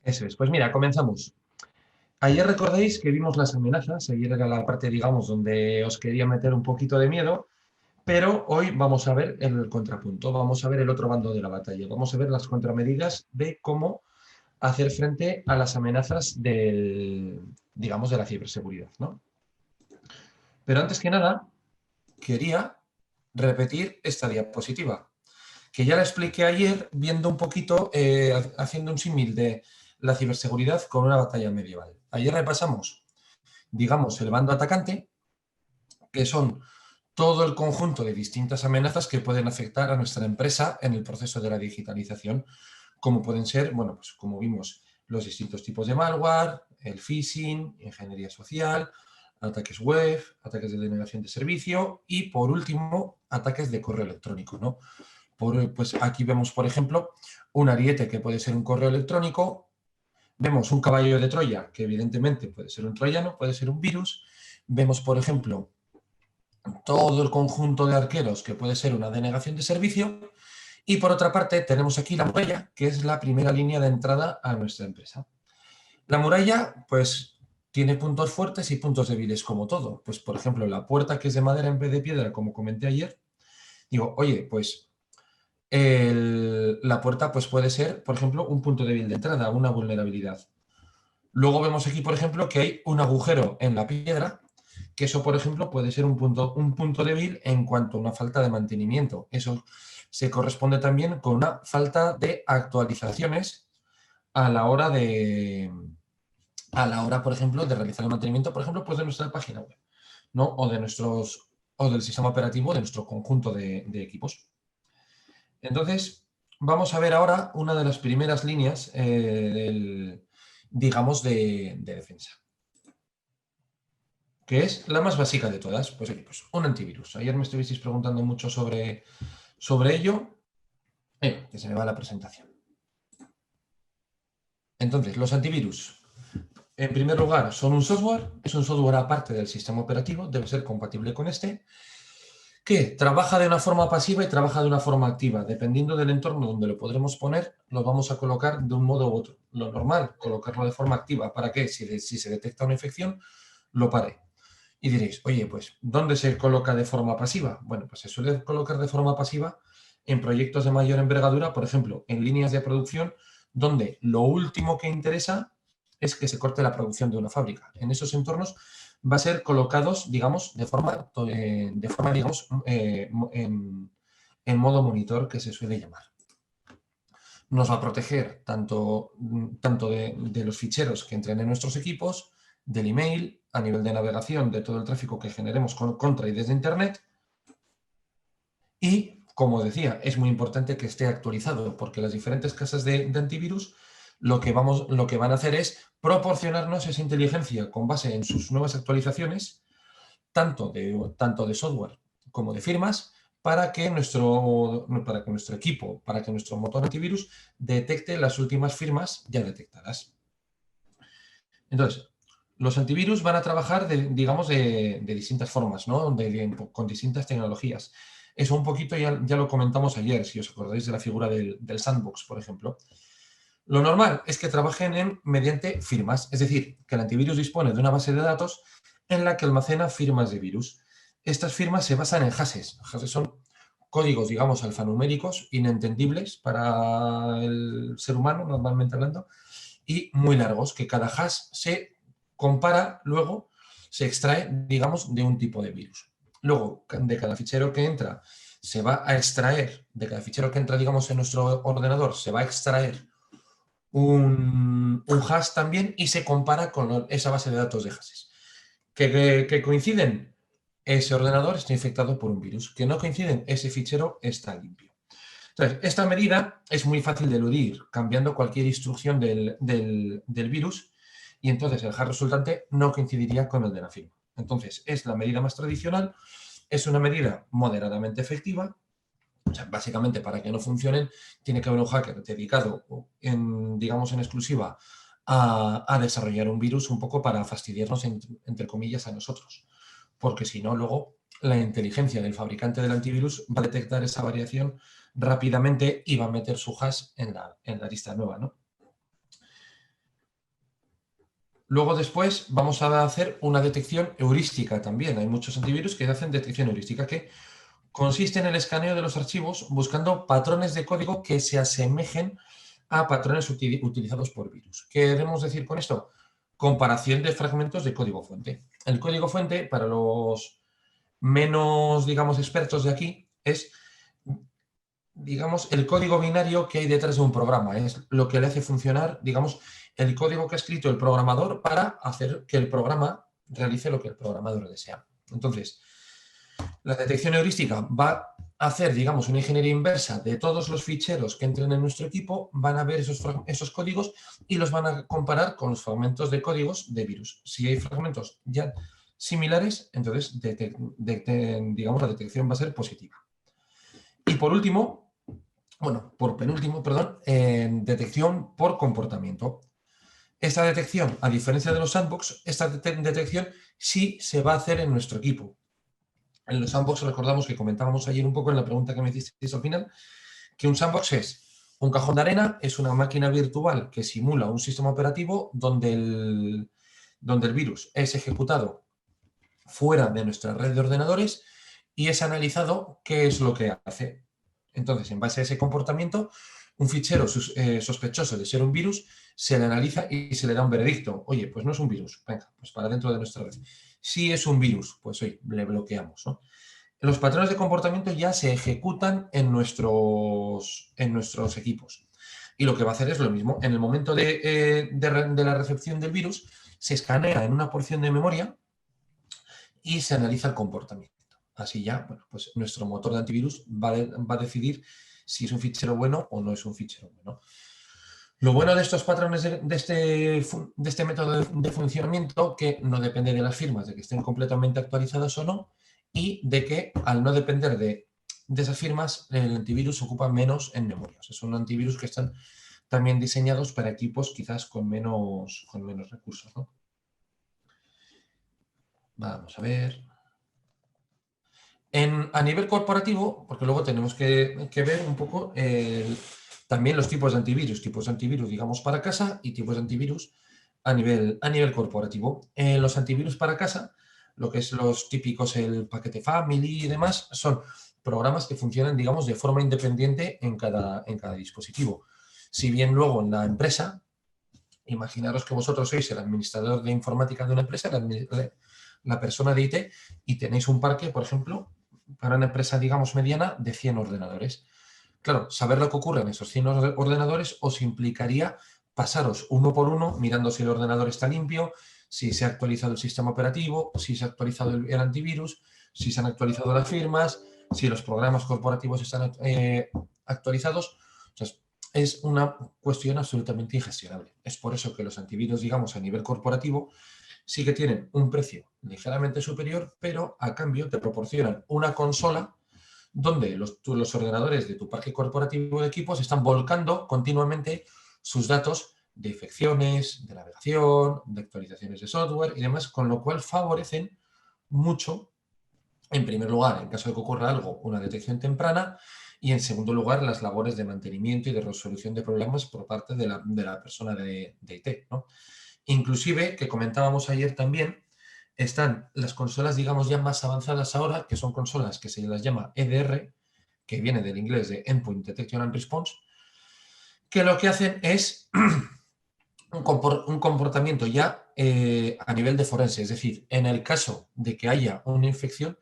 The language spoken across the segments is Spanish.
Eso es. Pues mira, comenzamos. Ayer recordáis que vimos las amenazas, ayer era la parte, digamos, donde os quería meter un poquito de miedo, pero hoy vamos a ver el contrapunto, vamos a ver el otro bando de la batalla, vamos a ver las contramedidas de cómo hacer frente a las amenazas digamos, de la ciberseguridad, ¿no? Pero antes que nada, quería repetir esta diapositiva, que ya la expliqué ayer viendo un poquito, haciendo un símil de la ciberseguridad con una batalla medieval. Ayer repasamos, digamos, el bando atacante, que son todo el conjunto de distintas amenazas que pueden afectar a nuestra empresa en el proceso de la digitalización, como pueden ser, bueno, pues como vimos, los distintos tipos de malware, el phishing, ingeniería social, ataques web, ataques de denegación de servicio y, por último, ataques de correo electrónico, ¿no? Pues aquí vemos, por ejemplo, un ariete que puede ser un correo electrónico, vemos un caballo de Troya, que evidentemente puede ser un troyano, puede ser un virus, vemos, por ejemplo, todo el conjunto de arqueros, que puede ser una denegación de servicio, y por otra parte tenemos aquí la muralla, que es la primera línea de entrada a nuestra empresa. La muralla, pues, tiene puntos fuertes y puntos débiles, como todo. Pues, por ejemplo, la puerta, que es de madera en vez de piedra, como comenté ayer, digo, oye, pues la puerta pues, puede ser, por ejemplo, un punto débil de entrada, una vulnerabilidad. Luego vemos aquí, por ejemplo, que hay un agujero en la piedra, que eso, por ejemplo, puede ser un punto débil en cuanto a una falta de mantenimiento. Eso se corresponde también con una falta de actualizaciones a la hora por ejemplo, de realizar el mantenimiento, por ejemplo, pues de nuestra página web, ¿no? O del sistema operativo de nuestro conjunto de equipos. Entonces, vamos a ver ahora una de las primeras líneas, digamos, de defensa, que es la más básica de todas. Pues, pues un antivirus. Ayer me estuvisteis preguntando mucho sobre ello. Que se me va la presentación. Entonces, los antivirus, en primer lugar, son un software, es un software aparte del sistema operativo, debe ser compatible con este, que trabaja de una forma pasiva y trabaja de una forma activa. Dependiendo del entorno donde lo podremos poner, lo vamos a colocar de un modo u otro. Lo normal, colocarlo de forma activa. ¿Para qué? Si se detecta una infección, lo pare. Y diréis, oye, pues, ¿dónde se coloca de forma pasiva? Bueno, pues se suele colocar de forma pasiva en proyectos de mayor envergadura, por ejemplo, en líneas de producción, donde lo último que interesa es que se corte la producción de una fábrica. En esos entornos va a ser colocados, digamos, digamos, en modo monitor, que se suele llamar. Nos va a proteger tanto de los ficheros que entren en nuestros equipos, del email, a nivel de navegación, de todo el tráfico que generemos contra y desde Internet. Y, como decía, es muy importante que esté actualizado, porque las diferentes casas de antivirus lo que van a hacer es proporcionarnos esa inteligencia con base en sus nuevas actualizaciones, tanto de software como de firmas, para que nuestro equipo, para que nuestro motor antivirus detecte las últimas firmas ya detectadas. Entonces, los antivirus van a trabajar, digamos, de distintas formas, ¿no? Con distintas tecnologías. Eso un poquito ya lo comentamos ayer, si os acordáis de la figura del sandbox, por ejemplo. Lo normal es que trabajen mediante firmas, es decir, que el antivirus dispone de una base de datos en la que almacena firmas de virus. Estas firmas se basan en hashes. Hashes son códigos, digamos, alfanuméricos, inentendibles para el ser humano, normalmente hablando, y muy largos, que cada hash se compara, luego se extrae, digamos, de un tipo de virus. Luego, de cada fichero que entra, se va a extraer, de cada fichero que entra, digamos, en nuestro ordenador, se va a extraer un hash también y se compara con esa base de datos de hashes. ¿Que coinciden? Ese ordenador está infectado por un virus. Que no coinciden, ese fichero está limpio. Entonces, esta medida es muy fácil de eludir cambiando cualquier instrucción del virus y entonces el hash resultante no coincidiría con el de la firma. Entonces, es la medida más tradicional, es una medida moderadamente efectiva. O sea, básicamente, para que no funcionen, tiene que haber un hacker dedicado, digamos, en exclusiva a desarrollar un virus un poco para fastidiarnos, entre comillas, a nosotros. Porque si no, luego la inteligencia del fabricante del antivirus va a detectar esa variación rápidamente y va a meter su hash en la lista nueva, ¿no? Luego después vamos a hacer una detección heurística también. Hay muchos antivirus que hacen detección heurística, que consiste en el escaneo de los archivos buscando patrones de código que se asemejen a patrones utilizados por virus. ¿Qué queremos decir con esto? Comparación de fragmentos de código fuente. El código fuente, para los menos, digamos, expertos de aquí, es, digamos, el código binario que hay detrás de un programa. Es lo que le hace funcionar, digamos, el código que ha escrito el programador para hacer que el programa realice lo que el programador desea. Entonces, la detección heurística va a hacer, digamos, una ingeniería inversa de todos los ficheros que entren en nuestro equipo, van a ver esos códigos y los van a comparar con los fragmentos de códigos de virus. Si hay fragmentos ya similares, entonces, digamos, la detección va a ser positiva. Y por último, bueno, por penúltimo, perdón, detección por comportamiento. Esta detección, a diferencia de los sandbox, esta detección sí se va a hacer en nuestro equipo. En los sandbox recordamos que comentábamos ayer un poco en la pregunta que me hicisteis al final, que un sandbox es un cajón de arena, es una máquina virtual que simula un sistema operativo donde el virus es ejecutado fuera de nuestra red de ordenadores y es analizado qué es lo que hace. Entonces, en base a ese comportamiento, un fichero sospechoso de ser un virus se le analiza y se le da un veredicto. Oye, pues no es un virus, venga, pues para dentro de nuestra red. Si es un virus, pues oye, le bloqueamos, ¿no? Los patrones de comportamiento ya se ejecutan en nuestros equipos. Y lo que va a hacer es lo mismo. En el momento de la recepción del virus, se escanea en una porción de memoria y se analiza el comportamiento. Así ya, bueno, pues nuestro motor de antivirus va a decidir si es un fichero bueno o no es un fichero bueno. Lo bueno de estos patrones de este método de funcionamiento, que no depende de las firmas, de que estén completamente actualizadas o no, y de que al no depender de esas firmas, el antivirus ocupa menos en memoria. O sea, son antivirus que están también diseñados para equipos quizás con menos recursos, ¿no? Vamos a ver. A nivel corporativo, porque luego tenemos que ver un poco también los tipos de antivirus, digamos, para casa y tipos de antivirus a nivel corporativo. Los antivirus para casa, lo que es los típicos, el paquete Family y demás, son programas que funcionan, digamos, de forma independiente en cada dispositivo. Si bien luego en la empresa, imaginaros que vosotros sois el administrador de informática de una empresa, la persona de IT, y tenéis un parque, por ejemplo, para una empresa, digamos, mediana, de 100 ordenadores. Claro, saber lo que ocurre en esos 100 ordenadores os implicaría pasaros uno por uno, mirando si el ordenador está limpio, si se ha actualizado el sistema operativo, si se ha actualizado el antivirus, si se han actualizado las firmas, si los programas corporativos están actualizados. Entonces, es una cuestión absolutamente ingestionable. Es por eso que los antivirus, digamos, a nivel corporativo, sí que tienen un precio ligeramente superior, pero a cambio te proporcionan una consola donde los ordenadores de tu parque corporativo de equipos están volcando continuamente sus datos de infecciones, de navegación, de actualizaciones de software y demás, con lo cual favorecen mucho, en primer lugar, en caso de que ocurra algo, una detección temprana, y en segundo lugar, las labores de mantenimiento y de resolución de problemas por parte de la persona de IT, ¿no? Inclusive, que comentábamos ayer también, están las consolas, digamos, ya más avanzadas ahora, que son consolas que se las llama EDR, que viene del inglés de Endpoint Detection and Response, que lo que hacen es un comportamiento ya a nivel de forense. Es decir, en el caso de que haya una infección,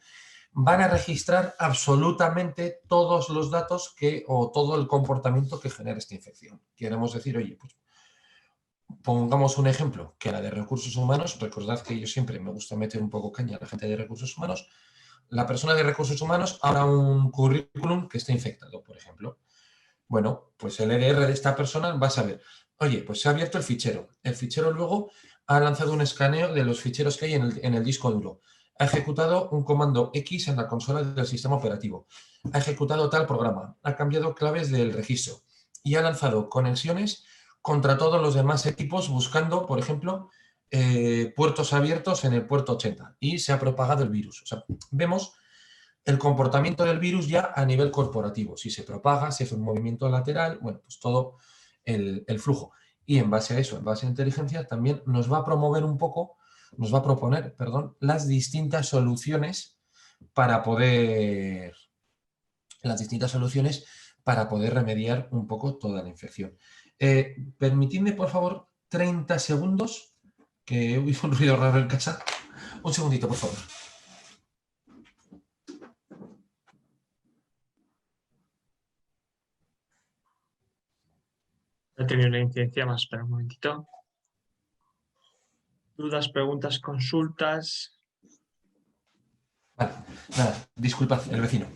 van a registrar absolutamente todos los datos o todo el comportamiento que genera esta infección. Queremos decir, oye, pues pongamos un ejemplo, que la de recursos humanos, recordad que yo siempre me gusta meter un poco caña a la gente de recursos humanos, la persona de recursos humanos habrá un currículum que está infectado, por ejemplo. Bueno, pues el EDR de esta persona va a saber, oye, pues se ha abierto el fichero luego ha lanzado un escaneo de los ficheros que hay en el disco duro, ha ejecutado un comando X en la consola del sistema operativo, ha ejecutado tal programa, ha cambiado claves del registro y ha lanzado conexiones contra todos los demás equipos buscando, por ejemplo, puertos abiertos en el puerto 80 y se ha propagado el virus. O sea, vemos el comportamiento del virus ya a nivel corporativo, si se propaga, si hace un movimiento lateral, bueno, pues todo el flujo. y en base a eso, en base a inteligencia, también nos va a promover un poco, nos va a proponer, perdón, las distintas soluciones para poder remediar un poco toda la infección. Permitidme, por favor, 30 segundos, que he oído un ruido raro en casa. Un segundito, por favor. He tenido una incidencia más, espera un momentito. Dudas, preguntas, consultas. Vale, nada, disculpad, el vecino.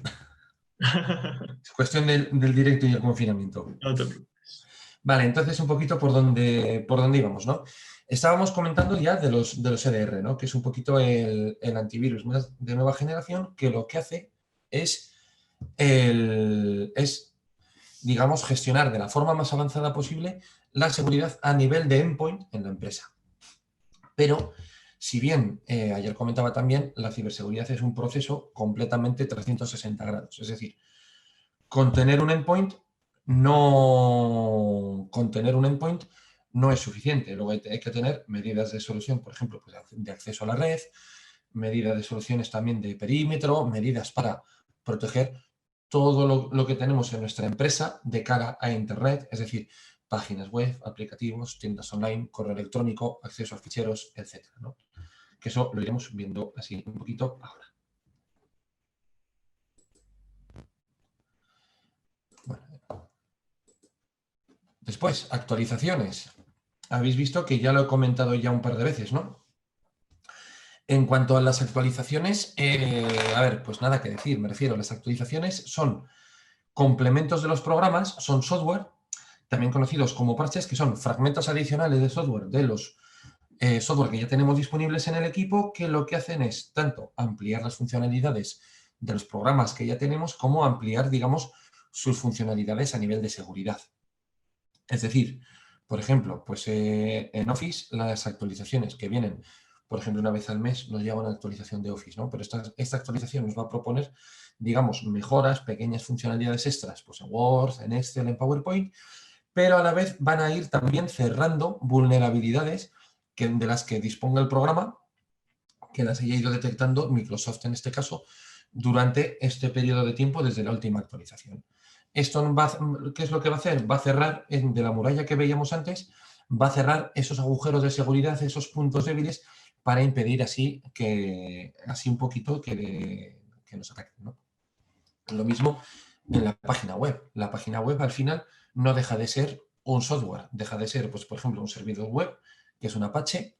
Es cuestión del directo y el confinamiento. No te preocupes. Vale, entonces un poquito por dónde íbamos, ¿no? Estábamos comentando ya de los EDR, ¿no? Que es un poquito el antivirus más de nueva generación, que lo que hace es, digamos, gestionar de la forma más avanzada posible la seguridad a nivel de endpoint en la empresa. Pero, si bien ayer comentaba también, la ciberseguridad es un proceso completamente 360 grados. Es decir, con tener un endpoint no es suficiente. Luego hay que tener medidas de solución, por ejemplo, pues de acceso a la red, medidas de soluciones también de perímetro, medidas para proteger todo lo que tenemos en nuestra empresa de cara a Internet, es decir, páginas web, aplicativos, tiendas online, correo electrónico, acceso a ficheros, etcétera, ¿no? Que eso lo iremos viendo así un poquito ahora. Bueno. Después, actualizaciones. Habéis visto que ya lo he comentado ya un par de veces, ¿no? En cuanto a las actualizaciones, a ver, pues nada que decir, me refiero, las actualizaciones son complementos de los programas, son software, también conocidos como parches, que son fragmentos adicionales de software de los software que ya tenemos disponibles en el equipo, que lo que hacen es tanto ampliar las funcionalidades de los programas que ya tenemos, como ampliar, digamos, sus funcionalidades a nivel de seguridad. Es decir, por ejemplo, pues en Office las actualizaciones que vienen, por ejemplo, una vez al mes nos llega una actualización de Office, ¿no? Pero esta actualización nos va a proponer, digamos, mejoras, pequeñas funcionalidades extras, pues en Word, en Excel, en PowerPoint, pero a la vez van a ir también cerrando vulnerabilidades de las que disponga el programa, que las haya ido detectando Microsoft en este caso, durante este periodo de tiempo desde la última actualización. Esto ¿qué es lo que va a hacer? Va a cerrar, de la muralla que veíamos antes, va a cerrar esos agujeros de seguridad, esos puntos débiles, para impedir así un poquito que nos ataquen, ¿no? Lo mismo en la página web. La página web al final no deja de ser un software, deja de ser, pues, por ejemplo, un servidor web, que es un Apache,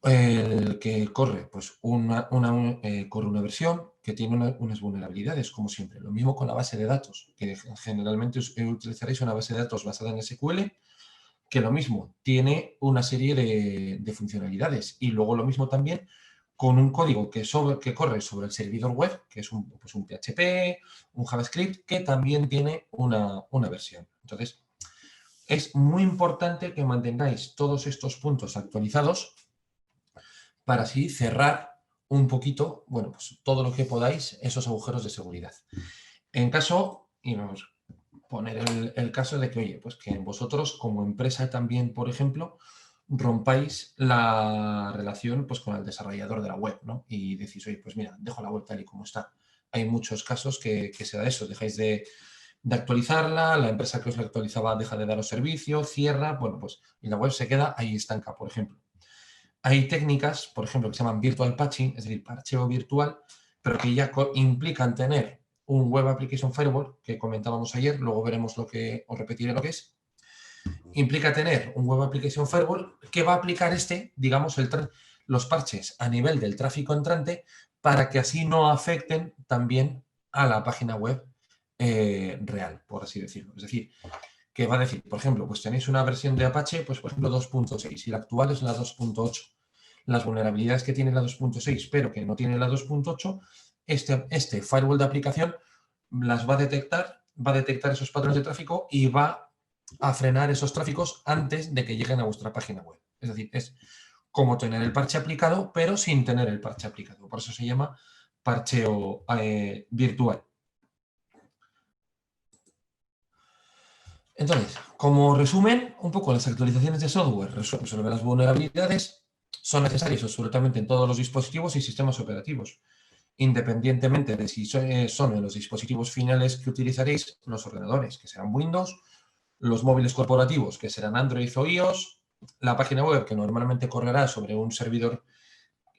el que corre, pues corre una versión que tiene unas vulnerabilidades, como siempre. Lo mismo con la base de datos, que generalmente utilizaréis una base de datos basada en SQL, que lo mismo tiene una serie de funcionalidades. Y luego lo mismo también con un código que corre sobre el servidor web, que es un PHP, un JavaScript, que también tiene una versión. Entonces, es muy importante que mantengáis todos estos puntos actualizados para así cerrar un poquito, bueno, pues todo lo que podáis, esos agujeros de seguridad. En caso, y vamos a poner el caso de que, oye, pues que vosotros como empresa también, por ejemplo, rompáis la relación pues con el desarrollador de la web, ¿no? Y decís, oye, pues mira, dejo la web tal y como está. Hay muchos casos que se da eso, dejáis de actualizarla, la empresa que os la actualizaba deja de daros servicio, cierra, bueno, pues y la web se queda ahí estanca, por ejemplo. Hay técnicas, por ejemplo, que se llaman virtual patching, es decir, parcheo virtual, pero que ya implican tener un Web Application Firewall, que comentábamos ayer, luego veremos os repetiré lo que es. Implica tener un Web Application Firewall que va a aplicar digamos, los parches a nivel del tráfico entrante para que así no afecten también a la página web real, por así decirlo. Es decir, que va a decir, por ejemplo, pues tenéis una versión de Apache, pues por ejemplo 2.6 y la actual es la 2.8. Las vulnerabilidades que tiene la 2.6 pero que no tiene la 2.8, este firewall de aplicación las va a detectar esos patrones de tráfico y va a frenar esos tráficos antes de que lleguen a vuestra página web. Es decir, es como tener el parche aplicado, pero sin tener el parche aplicado. Por eso se llama parcheo virtual. Entonces, como resumen, un poco las actualizaciones de software resuelven las vulnerabilidades, son necesarias absolutamente en todos los dispositivos y sistemas operativos, independientemente de si son en los dispositivos finales que utilizaréis, los ordenadores, que serán Windows, los móviles corporativos, que serán Android o iOS, la página web, que normalmente correrá sobre un servidor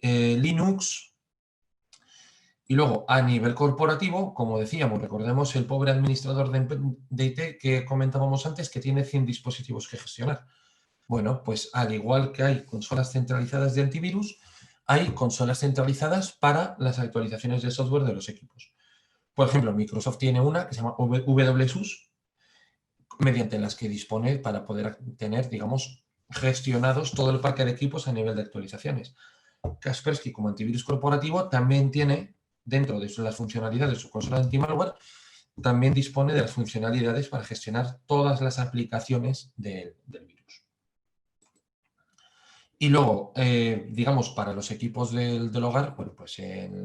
Linux. Y luego, a nivel corporativo, como decíamos, recordemos el pobre administrador de IT que comentábamos antes, que tiene 100 dispositivos que gestionar. Bueno, pues al igual que hay consolas centralizadas de antivirus, hay consolas centralizadas para las actualizaciones de software de los equipos. Por ejemplo, Microsoft tiene una que se llama WSUS, mediante las que dispone para poder tener, digamos, gestionados todo el parque de equipos a nivel de actualizaciones. Kaspersky, como antivirus corporativo, también tiene, dentro de las funcionalidades de su consola anti-malware, también dispone de las funcionalidades para gestionar todas las aplicaciones del virus. Y luego, digamos, para los equipos del hogar, bueno, pues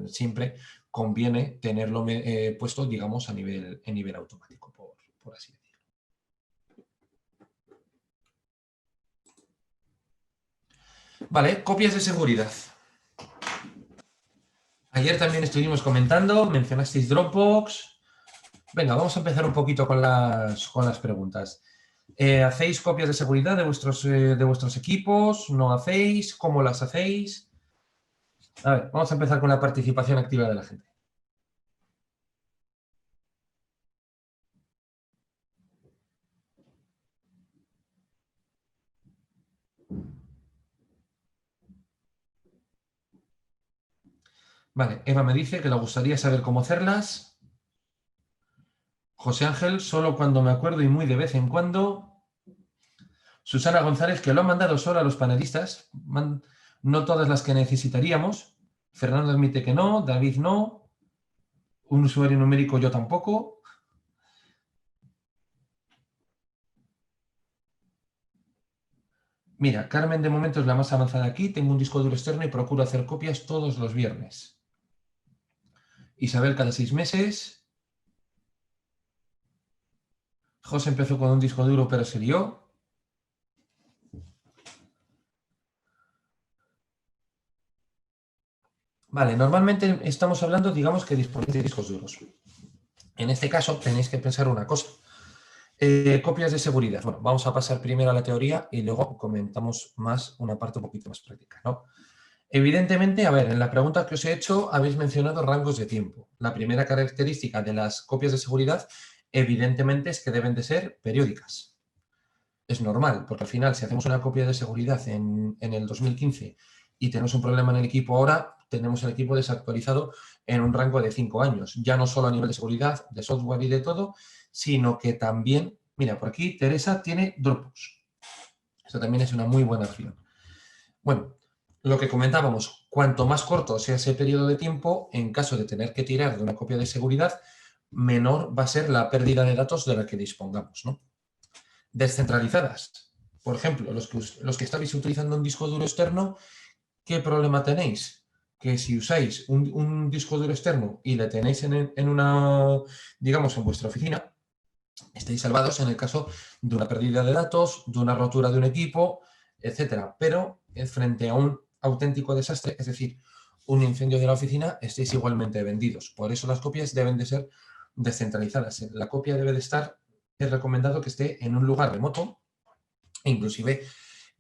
siempre conviene tenerlo puesto, digamos, en nivel automático, por así decirlo. Vale, copias de seguridad. Ayer también estuvimos comentando, mencionasteis Dropbox. Venga, vamos a empezar un poquito con las preguntas. ¿Hacéis copias de seguridad de vuestros equipos? ¿No hacéis? ¿Cómo las hacéis? A ver, vamos a empezar con la participación activa de la gente. Vale, Eva me dice que le gustaría saber cómo hacerlas. José Ángel, solo cuando me acuerdo y muy de vez en cuando. Susana González, que lo han mandado solo a los panelistas, no todas las que necesitaríamos. Fernando admite que no, David no, un usuario numérico yo tampoco. Mira, Carmen de momento es la más avanzada aquí, tengo un disco duro externo y procuro hacer copias todos los viernes. Isabel cada 6 meses. José empezó con un disco duro pero se lió. Vale, normalmente estamos hablando, digamos, que disponéis de discos duros. En este caso tenéis que pensar una cosa. Copias de seguridad. Bueno, vamos a pasar primero a la teoría y luego comentamos más una parte un poquito más práctica, ¿no? Evidentemente, a ver, en la pregunta que os he hecho habéis mencionado rangos de tiempo. La primera característica de las copias de seguridad, evidentemente, es que deben de ser periódicas. Es normal, porque al final, si hacemos una copia de seguridad en el 2015 y tenemos un problema en el equipo ahora, tenemos el equipo desactualizado en un rango de 5 años, ya no solo a nivel de seguridad, de software y de todo, sino que también, mira, por aquí Teresa tiene Dropbox. Esto también es una muy buena opción. Bueno, lo que comentábamos, cuanto más corto sea ese periodo de tiempo, en caso de tener que tirar de una copia de seguridad, menor va a ser la pérdida de datos de la que dispongamos, ¿no? Descentralizadas. Por ejemplo, los que estáis utilizando un disco duro externo, ¿qué problema tenéis? Que si usáis un disco duro externo y le tenéis en una, digamos, en vuestra oficina, estáis salvados en el caso de una pérdida de datos, de una rotura de un equipo, etcétera. Pero frente a un auténtico desastre, es decir, un incendio de la oficina, estáis igualmente vendidos. Por eso las copias deben de ser descentralizadas. La copia debe de estar, es recomendado que esté en un lugar remoto, e inclusive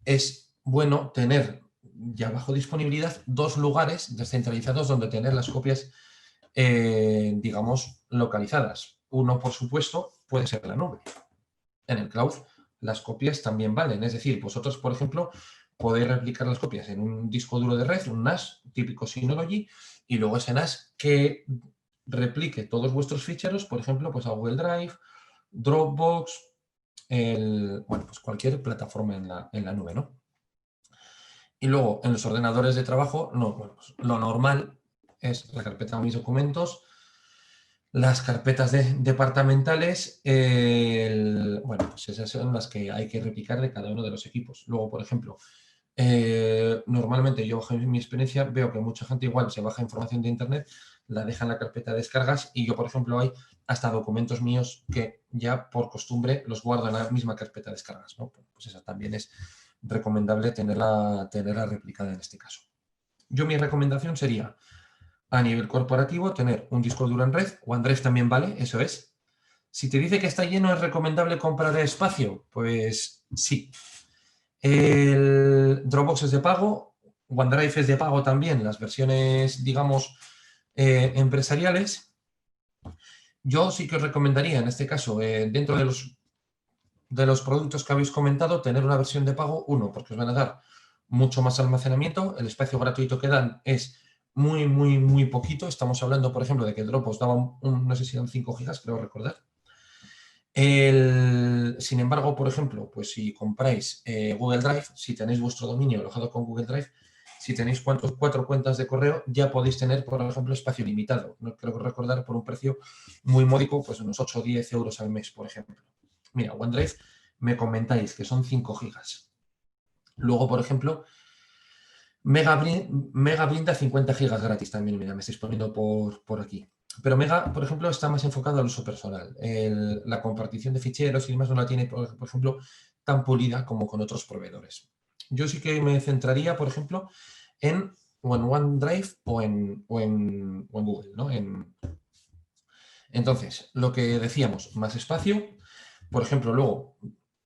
es bueno tener ya bajo disponibilidad 2 lugares descentralizados donde tener las copias, digamos, localizadas. Uno, por supuesto, puede ser la nube. En el cloud las copias también valen. Es decir, vosotros, por ejemplo, podéis replicar las copias en un disco duro de red, un NAS, típico Synology, y luego ese NAS que replique todos vuestros ficheros, por ejemplo, pues a Google Drive, Dropbox, bueno, pues cualquier plataforma en la nube, ¿no? Y luego, en los ordenadores de trabajo, no, bueno, pues lo normal es la carpeta de mis documentos, las carpetas departamentales, bueno, pues esas son las que hay que replicar de cada uno de los equipos. Luego, por ejemplo, Normalmente yo, en mi experiencia, veo que mucha gente igual se baja información de Internet, la deja en la carpeta de descargas y yo, por ejemplo, hay hasta documentos míos que ya por costumbre los guardo en la misma carpeta de descargas, ¿no? Pues esa también es recomendable tenerla replicada en este caso. Yo mi recomendación sería, a nivel corporativo, tener un disco duro en red. OneDrive también vale, eso es. Si te dice que está lleno, ¿es recomendable comprar espacio? Pues sí. El Dropbox es de pago, OneDrive es de pago también, las versiones, digamos, empresariales. Yo sí que os recomendaría, en este caso, dentro de los productos que habéis comentado, tener una versión de pago, uno, porque os van a dar mucho más almacenamiento, el espacio gratuito que dan es muy, muy, muy poquito. Estamos hablando, por ejemplo, de que Dropbox daba no sé si eran 5 gigas, creo recordar. Sin embargo, por ejemplo, pues si compráis Google Drive, si tenéis vuestro dominio alojado con Google Drive, si tenéis 4 cuentas de correo, ya podéis tener, por ejemplo, espacio limitado. No creo recordar por un precio muy módico, pues unos 8 o 10 euros al mes, por ejemplo. Mira, OneDrive me comentáis que son 5 gigas. Luego, por ejemplo, Mega brinda 50 gigas gratis también, mira, me estáis poniendo por aquí. Pero Mega, por ejemplo, está más enfocado al uso personal. La compartición de ficheros y demás no la tiene, por ejemplo, tan pulida como con otros proveedores. Yo sí que me centraría, por ejemplo, en OneDrive o en Google, ¿no? Entonces, lo que decíamos, más espacio. Por ejemplo, luego,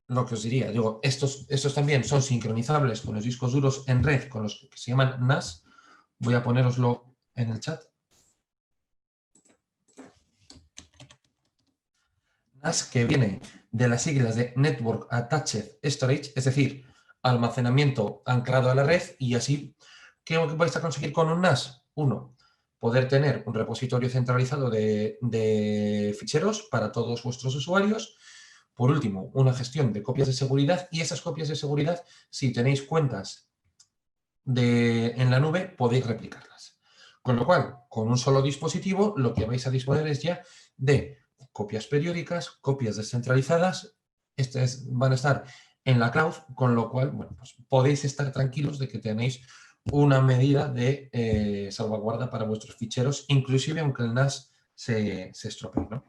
lo que os diría, digo, estos también son sincronizables con los discos duros en red, con los que se llaman NAS. Voy a ponéroslo en el chat. NAS, que viene de las siglas de Network Attached Storage, es decir, almacenamiento anclado a la red, y así, ¿qué vais a conseguir con un NAS? Uno, poder tener un repositorio centralizado de ficheros para todos vuestros usuarios. Por último, una gestión de copias de seguridad, y esas copias de seguridad, si tenéis cuentas en la nube, podéis replicarlas. Con lo cual, con un solo dispositivo, lo que vais a disponer es ya de copias periódicas, copias descentralizadas. Estas van a estar en la cloud, con lo cual, bueno, pues podéis estar tranquilos de que tenéis una medida de salvaguarda para vuestros ficheros, inclusive aunque el NAS se estropee, ¿no?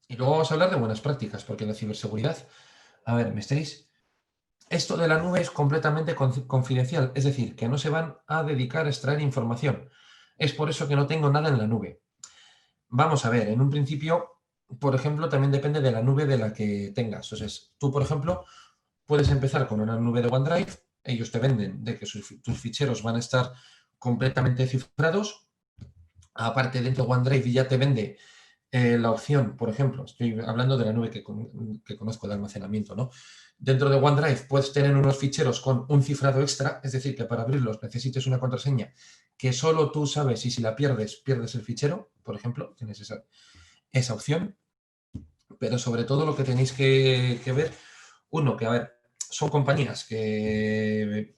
Y luego vamos a hablar de buenas prácticas, porque la ciberseguridad, a ver, esto de la nube es completamente confidencial, es decir, que no se van a dedicar a extraer información. Es por eso que no tengo nada en la nube. Vamos a ver, en un principio, por ejemplo, también depende de la nube de la que tengas. Entonces, tú, por ejemplo, puedes empezar con una nube de OneDrive, ellos te venden de que tus ficheros van a estar completamente cifrados. Aparte, dentro de OneDrive ya te vende la opción, por ejemplo, estoy hablando de la nube que conozco de almacenamiento, ¿no? Dentro de OneDrive puedes tener unos ficheros con un cifrado extra, es decir, que para abrirlos necesites una contraseña que solo tú sabes, y si la pierdes el fichero, por ejemplo, tienes esa opción. Pero sobre todo lo que tenéis que ver, uno, que a ver, son compañías que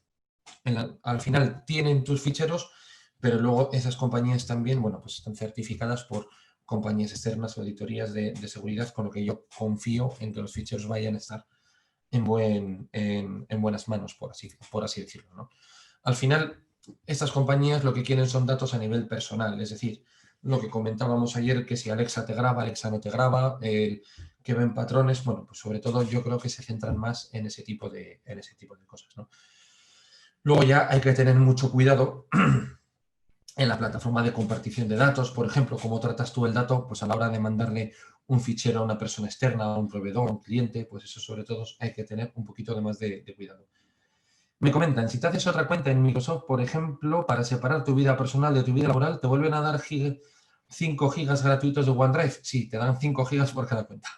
al final tienen tus ficheros, pero luego esas compañías también, bueno, pues están certificadas por compañías externas o auditorías de seguridad, con lo que yo confío en que los ficheros vayan a estar en buenas manos, por así decirlo, ¿no? Al final, estas compañías lo que quieren son datos a nivel personal, es decir, lo que comentábamos ayer, que si Alexa te graba, Alexa no te graba, que ven patrones, bueno, pues sobre todo yo creo que se centran más en ese tipo de cosas, ¿no? Luego ya hay que tener mucho cuidado en la plataforma de compartición de datos, por ejemplo, cómo tratas tú el dato, pues a la hora de mandarle un fichero a una persona externa, a un proveedor, a un cliente, pues eso sobre todo hay que tener un poquito de más de cuidado. Me comentan, si te haces otra cuenta en Microsoft, por ejemplo, para separar tu vida personal de tu vida laboral, ¿te vuelven a dar 5 gigas gratuitos de OneDrive? Sí, te dan 5 gigas por cada cuenta.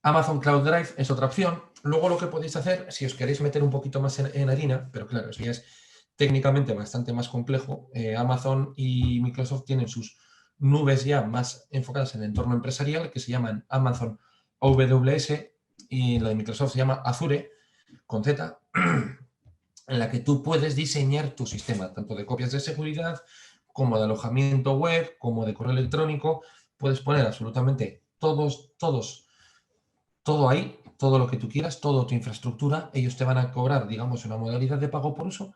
Amazon Cloud Drive es otra opción. Luego lo que podéis hacer, si os queréis meter un poquito más en harina, pero claro, eso ya es técnicamente bastante más complejo, Amazon y Microsoft tienen sus nubes ya más enfocadas en el entorno empresarial, que se llaman Amazon AWS, y la de Microsoft se llama Azure, con Z, en la que tú puedes diseñar tu sistema, tanto de copias de seguridad, como de alojamiento web, como de correo electrónico. Puedes poner absolutamente todo ahí, todo lo que tú quieras, toda tu infraestructura, ellos te van a cobrar, digamos, una modalidad de pago por uso,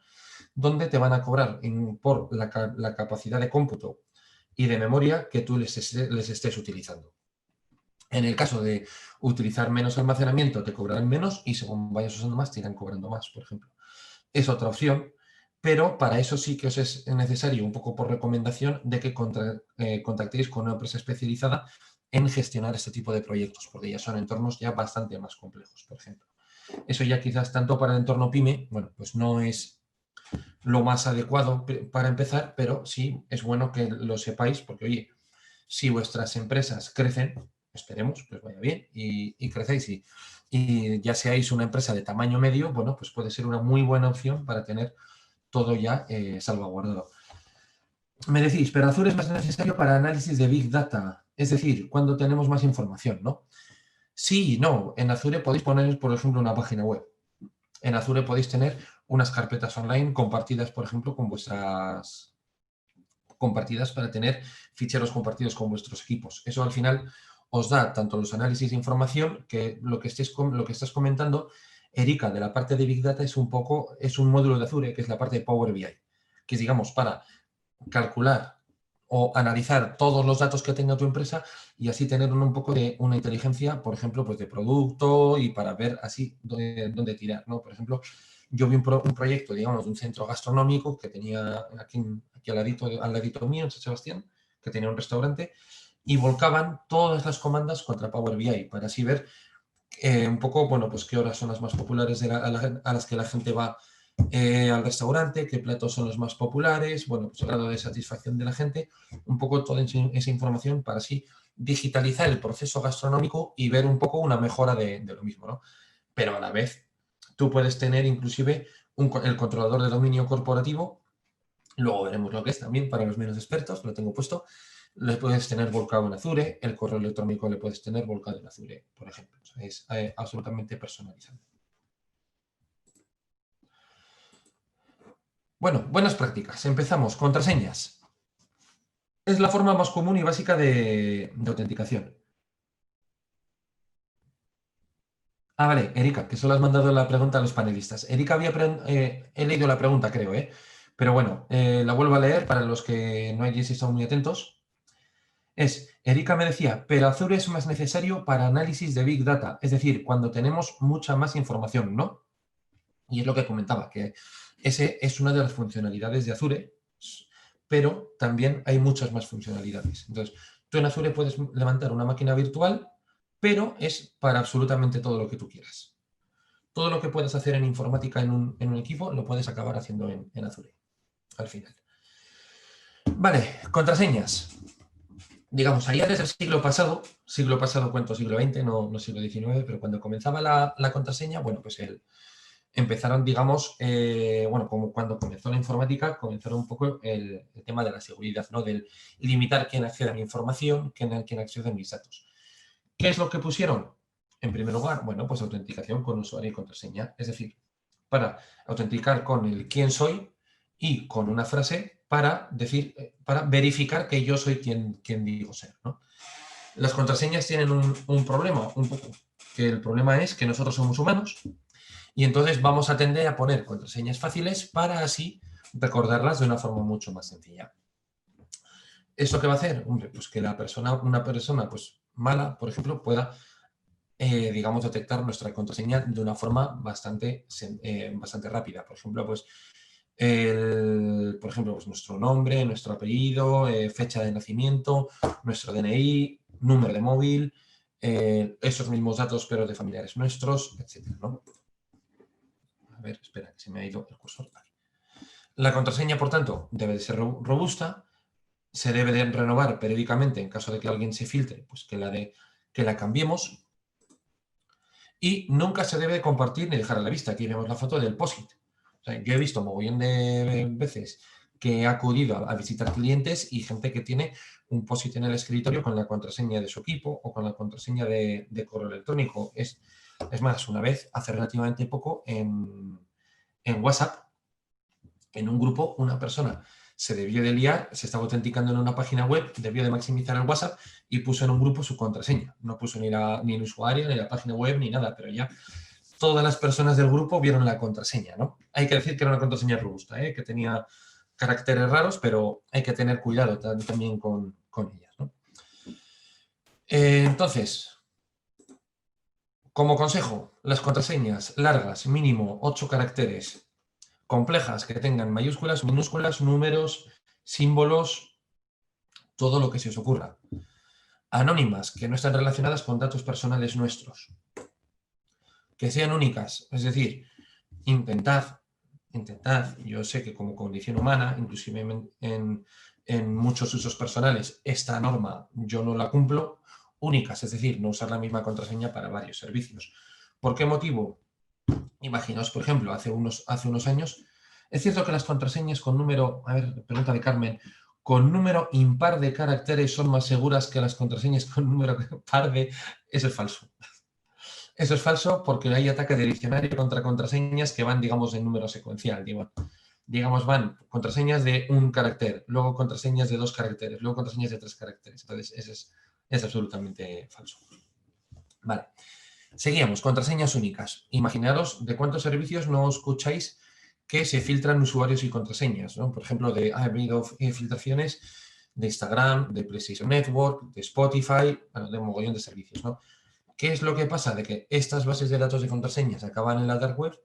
donde te van a cobrar por la capacidad de cómputo y de memoria que tú les estés utilizando. En el caso de utilizar menos almacenamiento, te cobrarán menos y según vayas usando más, te irán cobrando más, por ejemplo. Es otra opción, pero para eso sí que os es necesario, un poco por recomendación, de que contactéis con una empresa especializada en gestionar este tipo de proyectos, porque ya son entornos ya bastante más complejos, por ejemplo. Eso ya quizás tanto para el entorno PyME, bueno, pues no es lo más adecuado para empezar, pero sí es bueno que lo sepáis, porque oye, si vuestras empresas crecen, esperemos que os vaya bien y crecéis y ya seáis una empresa de tamaño medio, bueno, pues puede ser una muy buena opción para tener todo ya salvaguardado. Me decís, pero Azure es más necesario para análisis de Big Data, es decir, cuando tenemos más información, ¿no? Sí y no. En Azure podéis poner, por ejemplo, una página web. En Azure podéis tener unas carpetas online compartidas, por ejemplo, con vuestras compartidas para tener ficheros compartidos con vuestros equipos. Eso al final os da tanto los análisis de información que lo que estás comentando, Erika, de la parte de Big Data es un módulo de Azure, que es la parte de Power BI, que es, digamos, para calcular o analizar todos los datos que tenga tu empresa y así tener un poco de una inteligencia, por ejemplo, pues de producto y para ver así dónde tirar, ¿no? Por ejemplo, yo vi un proyecto, digamos, de un centro gastronómico que tenía aquí al ladito mío, en San Sebastián, que tenía un restaurante, y volcaban todas las comandas contra Power BI para así ver un poco, bueno, pues qué horas son las más populares a las que la gente va al restaurante, qué platos son los más populares, bueno, pues el grado de satisfacción de la gente, un poco toda esa información para así digitalizar el proceso gastronómico y ver un poco una mejora de lo mismo, ¿no? Pero a la vez tú puedes tener inclusive el controlador de dominio corporativo, luego veremos lo que es también para los menos expertos, lo tengo puesto, le puedes tener volcado en Azure, el correo electrónico le puedes tener volcado en Azure, por ejemplo. O sea, es absolutamente personalizado. Bueno, buenas prácticas. Empezamos. Contraseñas. Es la forma más común y básica de autenticación. Ah, vale, Erika, que solo has mandado la pregunta a los panelistas. Erika, he leído la pregunta, creo, ¿eh? Pero bueno, la vuelvo a leer para los que no hayáis estado muy atentos. Erika me decía, pero Azure es más necesario para análisis de Big Data, es decir, cuando tenemos mucha más información, ¿no? Y es lo que comentaba, que ese es una de las funcionalidades de Azure, pero también hay muchas más funcionalidades. Entonces, tú en Azure puedes levantar una máquina virtual, pero es para absolutamente todo lo que tú quieras. Todo lo que puedas hacer en informática en un equipo lo puedes acabar haciendo en Azure, al final. Vale, contraseñas. Digamos, allá desde el siglo pasado cuento siglo XX, no siglo XIX, pero cuando comenzaba la contraseña, bueno, pues empezaron, digamos, bueno, como cuando comenzó la informática, comenzaron un poco el tema de la seguridad, ¿no? Del limitar quién accede a mi información, quién accede a mis datos. ¿Qué es lo que pusieron? En primer lugar, bueno, pues autenticación con usuario y contraseña, es decir, para autenticar con el quién soy y con una frase para decir, para verificar que yo soy quien digo ser, ¿no? Las contraseñas tienen un problema, un poco, que el problema es que nosotros somos humanos y entonces vamos a tender a poner contraseñas fáciles para así recordarlas de una forma mucho más sencilla. ¿Eso qué va a hacer? Hombre, pues que una persona pues, mala, por ejemplo, pueda, digamos, detectar nuestra contraseña de una forma bastante rápida. Por ejemplo, pues, pues nuestro nombre, nuestro apellido, fecha de nacimiento, nuestro DNI, número de móvil, esos mismos datos pero de familiares nuestros, etcétera, ¿no? A ver, espera, que se me ha ido el cursor. La contraseña, por tanto, debe de ser robusta, se debe de renovar periódicamente en caso de que alguien se filtre, pues que la cambiemos y nunca se debe de compartir ni dejar a la vista. Aquí vemos la foto del POSIT. O sea, yo he visto mogollón de veces que he acudido a visitar clientes y gente que tiene un POSIT en el escritorio con la contraseña de su equipo o con la contraseña de correo electrónico. Es más, una vez, hace relativamente poco, en WhatsApp, en un grupo, una persona se debió de liar, se estaba autenticando en una página web, debió de maximizar el WhatsApp y puso en un grupo su contraseña. No puso ni el usuario, ni la página web, ni nada, pero ya todas las personas del grupo vieron la contraseña, ¿no? Hay que decir que era una contraseña robusta, ¿eh? Que tenía caracteres raros, pero hay que tener cuidado también con ellas, ¿no? Entonces, como consejo, las contraseñas largas, mínimo 8 caracteres, complejas, que tengan mayúsculas, minúsculas, números, símbolos, todo lo que se os ocurra. Anónimas, que no están relacionadas con datos personales nuestros. Que sean únicas, es decir, intentad, yo sé que como condición humana, inclusive en muchos usos personales, esta norma yo no la cumplo, únicas, es decir, no usar la misma contraseña para varios servicios. ¿Por qué motivo? Imaginaos, por ejemplo, hace unos años, es cierto que las contraseñas con número, a ver, pregunta de Carmen, con número impar de caracteres son más seguras que las contraseñas con número par de... Eso es falso. Eso es falso porque hay ataque de diccionario contra contraseñas que van, digamos, en número secuencial. Digamos, van contraseñas de un carácter, luego contraseñas de 2 caracteres, luego contraseñas de 3 caracteres. Entonces, eso es absolutamente falso. Vale. Seguíamos, contraseñas únicas. Imaginaros de cuántos servicios no escucháis que se filtran usuarios y contraseñas, ¿no? Por ejemplo, ha habido filtraciones de Instagram, de PlayStation Network, de Spotify, bueno, de un mogollón de servicios, ¿no? ¿Qué es lo que pasa? De que estas bases de datos de contraseñas acaban en la dark web.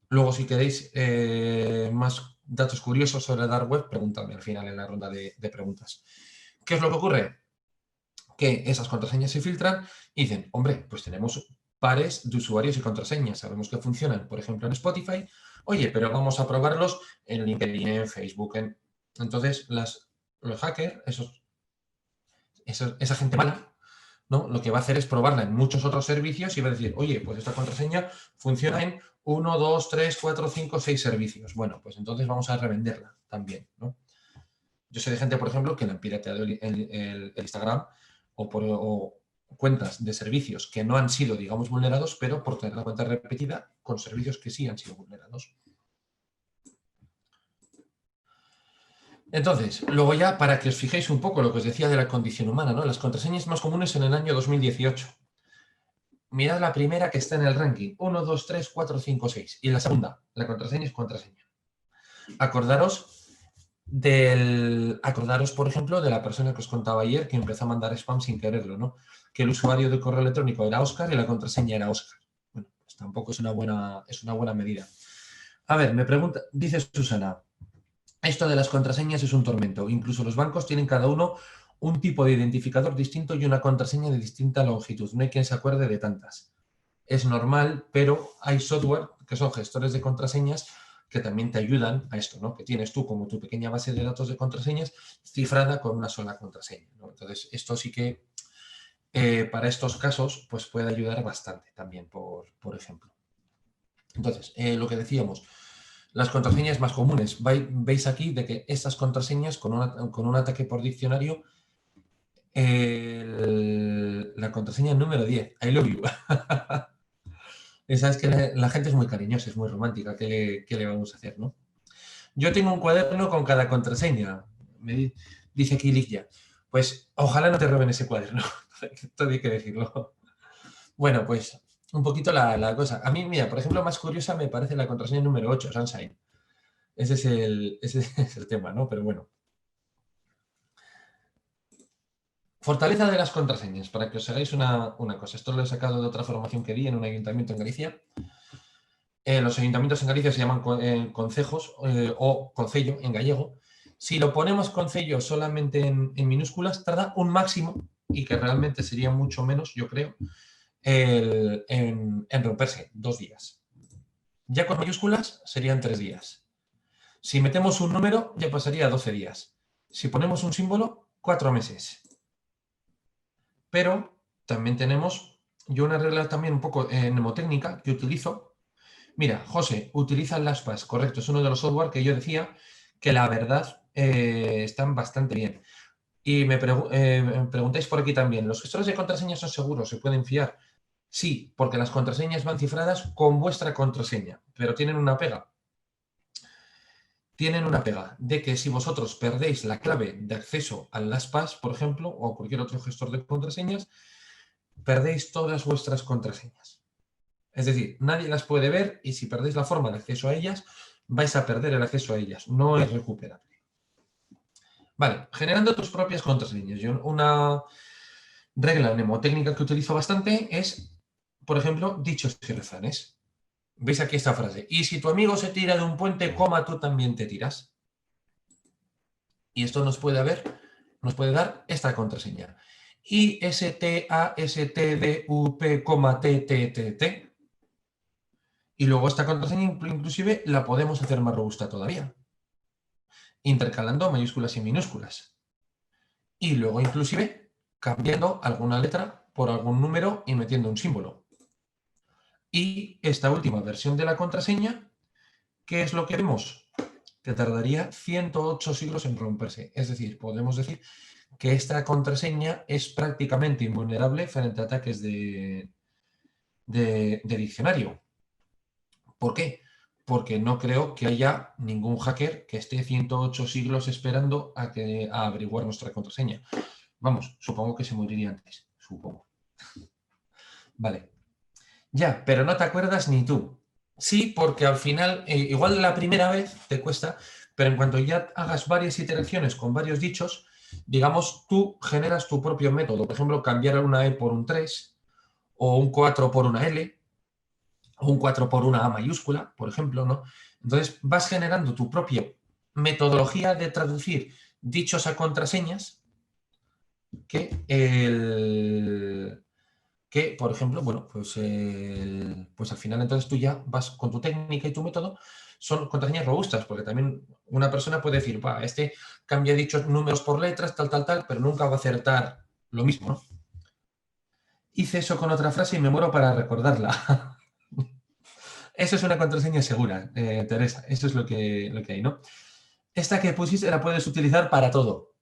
Luego, si queréis más datos curiosos sobre la dark web, preguntadme al final en la ronda de preguntas. ¿Qué es lo que ocurre? Que esas contraseñas se filtran y dicen, hombre, pues tenemos pares de usuarios y contraseñas. Sabemos que funcionan, por ejemplo, en Spotify. Oye, pero vamos a probarlos en LinkedIn, en Facebook. Entonces, los hackers, esa gente mala, ¿no? Lo que va a hacer es probarla en muchos otros servicios y va a decir, oye, pues esta contraseña funciona en 1, 2, 3, 4, 5, 6 servicios. Bueno, pues entonces vamos a revenderla también, ¿no? Yo sé de gente, por ejemplo, que le han pirateado el Instagram o cuentas de servicios que no han sido, digamos, vulnerados, pero por tener la cuenta repetida con servicios que sí han sido vulnerados. Entonces, luego ya, para que os fijéis un poco lo que os decía de la condición humana, ¿no? Las contraseñas más comunes en el año 2018. Mirad la primera que está en el ranking. 1, 2, 3, 4, 5, 6. Y la segunda, la contraseña es contraseña. Acordaros, por ejemplo, de la persona que os contaba ayer que empezó a mandar spam sin quererlo, ¿no? Que el usuario de correo electrónico era Oscar y la contraseña era Oscar. Bueno, pues tampoco es una buena medida. A ver, me pregunta, dice Susana, esto de las contraseñas es un tormento. Incluso los bancos tienen cada uno un tipo de identificador distinto y una contraseña de distinta longitud. No hay quien se acuerde de tantas. Es normal, pero hay software que son gestores de contraseñas que también te ayudan a esto, ¿no? Que tienes tú como tu pequeña base de datos de contraseñas cifrada con una sola contraseña, ¿no? Entonces, esto sí que para estos casos pues puede ayudar bastante también, por ejemplo. Entonces, lo que decíamos, las contraseñas más comunes. Veis aquí de que estas contraseñas con un ataque por diccionario, la contraseña número 10, I love you. Sabes que la gente es muy cariñosa, es muy romántica, ¿qué le vamos a hacer, no? Yo tengo un cuaderno con cada contraseña, me dice aquí Ligia. Pues ojalá no te roben ese cuaderno, todo hay que decirlo. Bueno, pues un poquito la cosa. A mí, mira, por ejemplo, más curiosa me parece la contraseña número 8, Sunshine. Ese es el tema, ¿no? Pero bueno. Fortaleza de las contraseñas, para que os hagáis una cosa. Esto lo he sacado de otra formación que di en un ayuntamiento en Galicia. Los ayuntamientos en Galicia se llaman concejos o concello en gallego. Si lo ponemos concello solamente en minúsculas, tarda un máximo, y que realmente sería mucho menos, yo creo, en romperse, 2 días. Ya con mayúsculas serían 3 días. Si metemos un número, ya pasaría a 12 días. Si ponemos un símbolo, 4 meses. Pero también tenemos yo una regla también un poco mnemotécnica que utilizo. Mira, José, utiliza LastPass, correcto, es uno de los software que yo decía que la verdad están bastante bien. Y me preguntáis por aquí también, ¿los gestores de contraseñas son seguros? ¿Se pueden fiar? Sí, porque las contraseñas van cifradas con vuestra contraseña, pero tienen una pega. tienen una pega de que si vosotros perdéis la clave de acceso al LastPass, por ejemplo, o a cualquier otro gestor de contraseñas, perdéis todas vuestras contraseñas. Es decir, nadie las puede ver y si perdéis la forma de acceso a ellas, vais a perder el acceso a ellas. No es recuperable. Vale, generando tus propias contraseñas. Yo una regla mnemotécnica que utilizo bastante es, por ejemplo, dichos y refranes. ¿Veis aquí esta frase? Y si tu amigo se tira de un puente, coma, tú también te tiras. Y esto nos puede dar esta contraseña. ISTASTDUP, y luego esta contraseña inclusive la podemos hacer más robusta todavía, intercalando mayúsculas y minúsculas. Y luego inclusive cambiando alguna letra por algún número y metiendo un símbolo. Y esta última versión de la contraseña, ¿qué es lo que vemos? Que tardaría 108 siglos en romperse. Es decir, podemos decir que esta contraseña es prácticamente invulnerable frente a ataques de diccionario. ¿Por qué? Porque no creo que haya ningún hacker que esté 108 siglos esperando a averiguar nuestra contraseña. Vamos, supongo que se moriría antes. Supongo. Vale. Ya, pero no te acuerdas ni tú. Sí, porque al final, igual la primera vez te cuesta, pero en cuanto ya hagas varias iteraciones con varios dichos, digamos, tú generas tu propio método. Por ejemplo, cambiar una E por un 3, o un 4 por una L, o un 4 por una A mayúscula, por ejemplo, ¿no? Entonces vas generando tu propia metodología de traducir dichos a contraseñas que, por ejemplo, bueno, pues al final entonces tú ya vas con tu técnica y tu método, son contraseñas robustas, porque también una persona puede decir, este cambia dichos números por letras, tal, pero nunca va a acertar lo mismo, ¿no? Hice eso con otra frase y me muero para recordarla. Eso es una contraseña segura, Teresa. Eso es lo que hay, ¿no? Esta que pusiste la puedes utilizar para todo.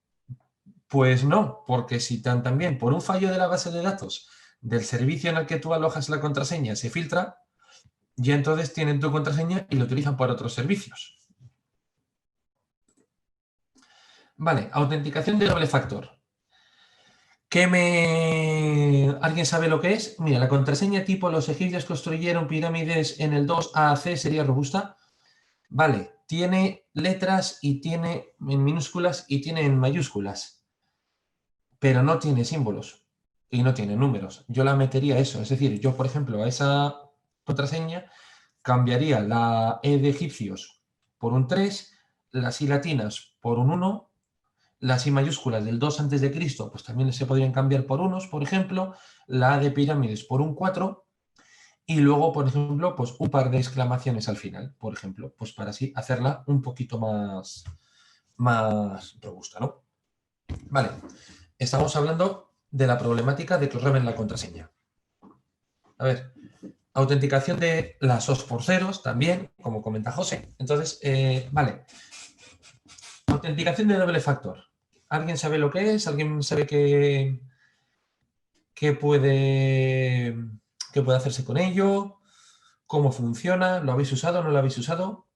Pues no, porque si también por un fallo de la base de datos del servicio en el que tú alojas la contraseña se filtra, ya entonces tienen tu contraseña y lo utilizan para otros servicios. Vale, autenticación de doble factor. ¿Alguien sabe lo que es? Mira, la contraseña tipo los egipcios construyeron pirámides en el 2 AC sería robusta. Vale, tiene letras y tiene en minúsculas y tiene en mayúsculas, pero no tiene símbolos y no tiene números. Yo la metería eso, es decir, yo, por ejemplo, a esa contraseña cambiaría la E de egipcios por un 3, las I latinas por un 1, las I mayúsculas del 2 antes de Cristo, pues también se podrían cambiar por unos, por ejemplo, la A de pirámides por un 4, y luego, por ejemplo, pues un par de exclamaciones al final, por ejemplo, pues para así hacerla un poquito más robusta, ¿no? Vale, estamos hablando de la problemática de que os roben la contraseña. A ver, autenticación de las SOS por ceros también, como comenta José. Entonces, vale, autenticación de doble factor. ¿Alguien sabe lo que es? ¿Alguien sabe qué puede hacerse con ello? ¿Cómo funciona? ¿Lo habéis usado? ¿No lo habéis usado?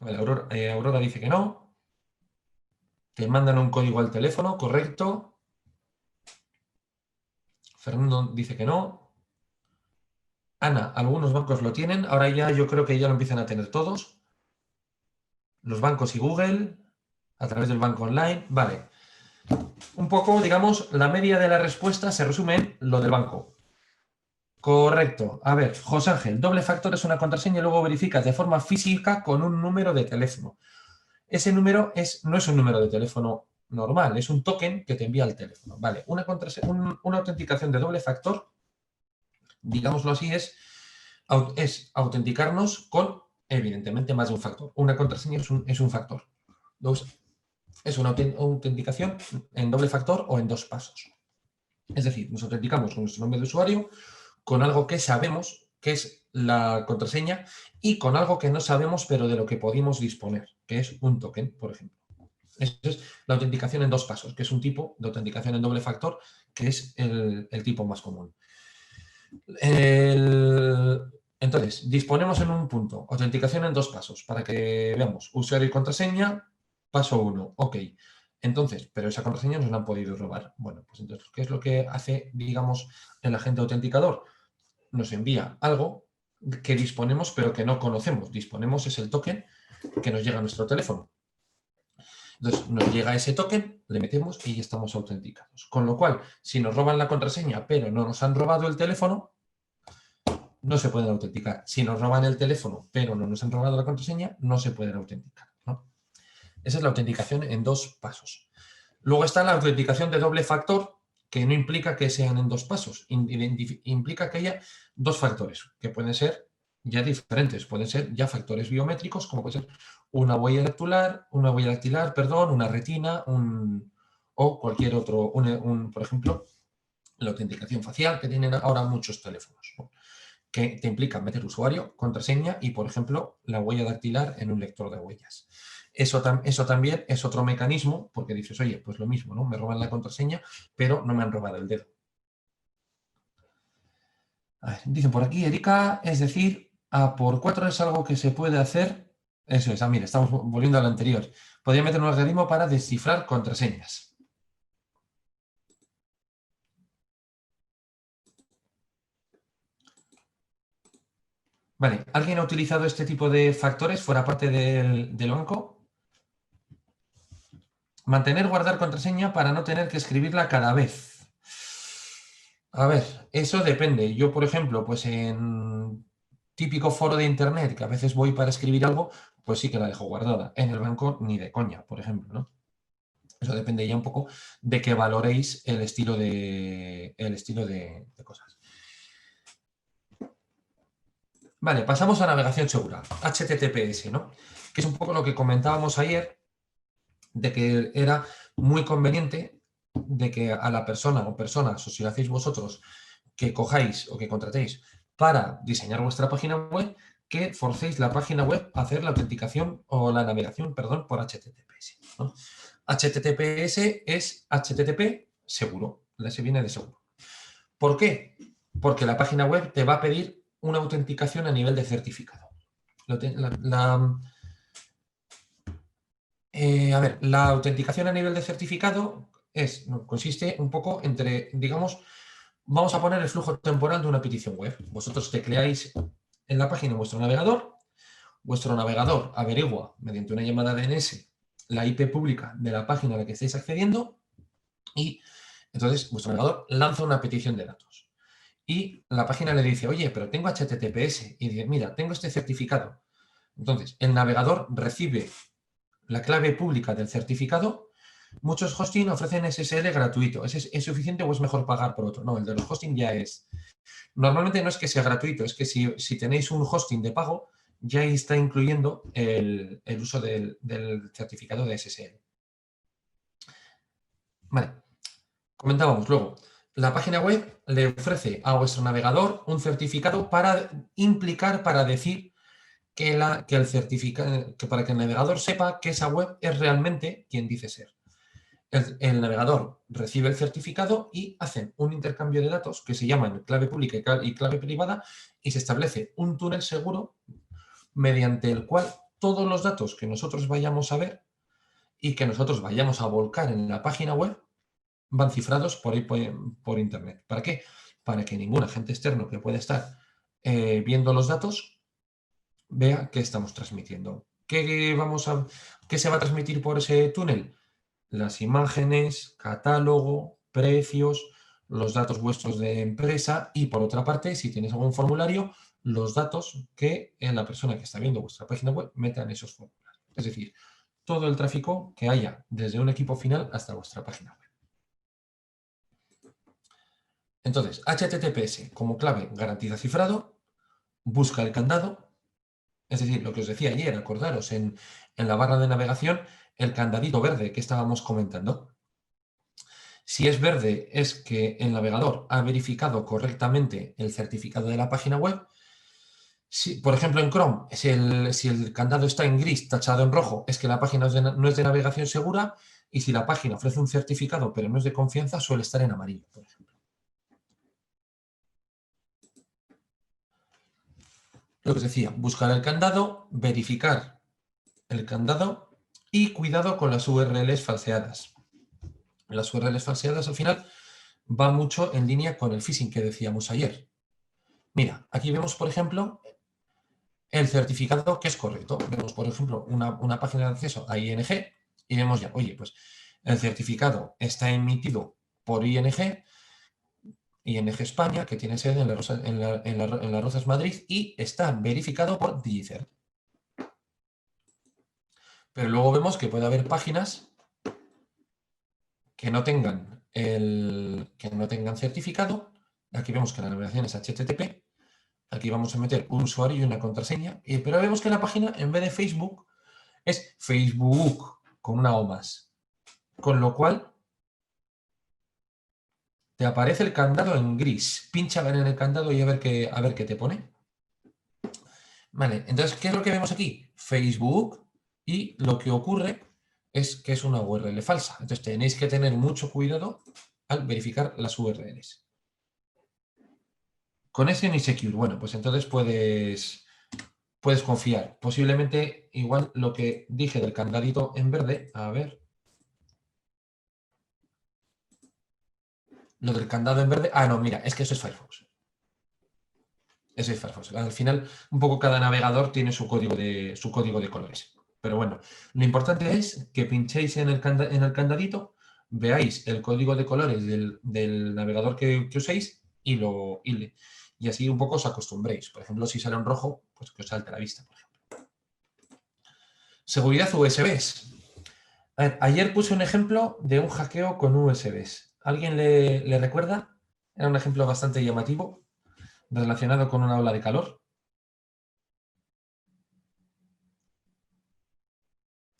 Vale, Aurora dice que no. Te mandan un código al teléfono, correcto. Fernando dice que no. Ana, algunos bancos lo tienen. Ahora ya yo creo que ya lo empiezan a tener todos. Los bancos y Google, a través del banco online. Vale. Un poco, digamos, la media de la respuesta se resume en lo del banco. Correcto. A ver, José Ángel, doble factor es una contraseña y luego verificas de forma física con un número de teléfono. Ese número no es un número de teléfono normal, es un token que te envía el teléfono. Vale, una autenticación de doble factor, digámoslo así, es autenticarnos con, evidentemente, más de un factor. Una contraseña es un factor. Es una autenticación en doble factor o en 2 pasos. Es decir, nos autenticamos con nuestro nombre de usuario, con algo que sabemos que es la contraseña y con algo que no sabemos pero de lo que podemos disponer, que es un token, por ejemplo. Eso es la autenticación en 2 pasos, que es un tipo de autenticación en doble factor, que es el tipo más común. Entonces, disponemos en un punto, autenticación en 2 pasos, para que veamos, usuario y contraseña, paso 1, ok. Entonces, pero esa contraseña nos la han podido robar. Bueno, pues entonces, ¿qué es lo que hace, digamos, el agente autenticador? Nos envía algo que disponemos pero que no conocemos. Disponemos es el token que nos llega a nuestro teléfono. Entonces, nos llega ese token, le metemos y ya estamos autenticados. Con lo cual, si nos roban la contraseña pero no nos han robado el teléfono, no se pueden autenticar. Si nos roban el teléfono pero no nos han robado la contraseña, no se pueden autenticar, ¿no? Esa es la autenticación en 2 pasos. Luego está la autenticación de doble factor, que no implica que sean en 2 pasos, implica que haya 2 factores, que pueden ser ya diferentes, pueden ser ya factores biométricos, como puede ser una huella dactilar, una retina, o cualquier otro, por ejemplo, la autenticación facial que tienen ahora muchos teléfonos, ¿no? Que te implica meter usuario, contraseña y, por ejemplo, la huella dactilar en un lector de huellas. Eso también es otro mecanismo, porque dices, oye, pues lo mismo, ¿no? Me roban la contraseña, pero no me han robado el dedo. A ver, dicen por aquí, Erika, es decir, a por 4 es algo que se puede hacer. Eso es, mira, estamos volviendo al anterior. Podría meter un algoritmo para descifrar contraseñas. Vale, ¿alguien ha utilizado este tipo de factores fuera parte del banco? Mantener, guardar contraseña para no tener que escribirla cada vez. A ver, eso depende. Yo, por ejemplo, pues en típico foro de internet, que a veces voy para escribir algo, pues sí que la dejo guardada. En el banco ni de coña, por ejemplo, ¿no? Eso depende ya un poco de que valoréis el estilo de cosas. Vale, pasamos a navegación segura, HTTPS, ¿no? Que es un poco lo que comentábamos ayer, de que era muy conveniente de que a la persona o personas, o si lo hacéis vosotros, que cojáis o que contratéis para diseñar vuestra página web, que forcéis la página web a hacer la autenticación o la navegación, perdón, por HTTPS, ¿no? HTTPS es HTTP seguro, la S viene de seguro. ¿Por qué? Porque la página web te va a pedir una autenticación a nivel de certificado. A ver, la autenticación a nivel de certificado consiste un poco entre, digamos, vamos a poner el flujo temporal de una petición web. Vosotros tecleáis en la página vuestro navegador averigua mediante una llamada DNS la IP pública de la página a la que estáis accediendo y entonces vuestro navegador lanza una petición de datos. Y la página le dice, oye, pero tengo HTTPS. Y dice, mira, tengo este certificado. Entonces, el navegador recibe la clave pública del certificado. Muchos hosting ofrecen SSL gratuito. ¿Es suficiente o es mejor pagar por otro? No, el de los hosting ya es. Normalmente no es que sea gratuito, es que si tenéis un hosting de pago, ya está incluyendo el uso del certificado de SSL. Vale, comentábamos luego. La página web le ofrece a vuestro navegador un certificado para implicar, para decir que para que el navegador sepa que esa web es realmente quien dice ser. El navegador recibe el certificado y hacen un intercambio de datos que se llaman clave pública y clave privada y se establece un túnel seguro mediante el cual todos los datos que nosotros vayamos a ver y que nosotros vayamos a volcar en la página web van cifrados por Internet. ¿Para qué? Para que ningún agente externo que pueda estar viendo los datos vea qué estamos transmitiendo. ¿Qué se va a transmitir por ese túnel? Las imágenes, catálogo, precios, los datos vuestros de empresa y, por otra parte, si tenéis algún formulario, los datos que la persona que está viendo vuestra página web meta en esos formularios. Es decir, todo el tráfico que haya desde un equipo final hasta vuestra página web. Entonces, HTTPS como clave garantiza cifrado, busca el candado, es decir, lo que os decía ayer, acordaros en la barra de navegación, el candadito verde que estábamos comentando. Si es verde, es que el navegador ha verificado correctamente el certificado de la página web. Por ejemplo, en Chrome, si el candado está en gris, tachado en rojo, es que la página no es de navegación segura, y si la página ofrece un certificado pero no es de confianza, suele estar en amarillo, por ejemplo. Lo que os decía, buscar el candado, verificar el candado y cuidado con las URLs falseadas. Las URLs falseadas al final va mucho en línea con el phishing que decíamos ayer. Mira, aquí vemos, por ejemplo, el certificado que es correcto. Vemos, por ejemplo, una página de acceso a ING y vemos ya, oye, pues el certificado está emitido por ING España, que tiene sede en Las Rozas, Madrid, y está verificado por Digicert. Pero luego vemos que puede haber páginas que no tengan certificado. Aquí vemos que la navegación es HTTP. Aquí vamos a meter un usuario y una contraseña. Pero vemos que la página, en vez de Facebook, es Facebook con una O más. Con lo cual, te aparece el candado en gris. Pincha a ver en el candado y a ver qué te pone. Vale, entonces, ¿qué es lo que vemos aquí? Facebook, y lo que ocurre es que es una URL falsa. Entonces, tenéis que tener mucho cuidado al verificar las URLs. Connection insecure. Bueno, pues entonces puedes confiar. Posiblemente, igual lo que dije del candadito en verde, a ver. Lo del candado en verde. Ah, no, mira, es que eso es Firefox. Eso es Firefox. Al final, un poco cada navegador tiene su código de colores. Pero bueno, lo importante es que pinchéis en el candadito, veáis el código de colores del navegador que uséis y así un poco os acostumbréis. Por ejemplo, si sale en rojo, pues que os salte a la vista, por ejemplo. Seguridad USBs. A ver, ayer puse un ejemplo de un hackeo con USBs. ¿Alguien le recuerda? Era un ejemplo bastante llamativo relacionado con una ola de calor.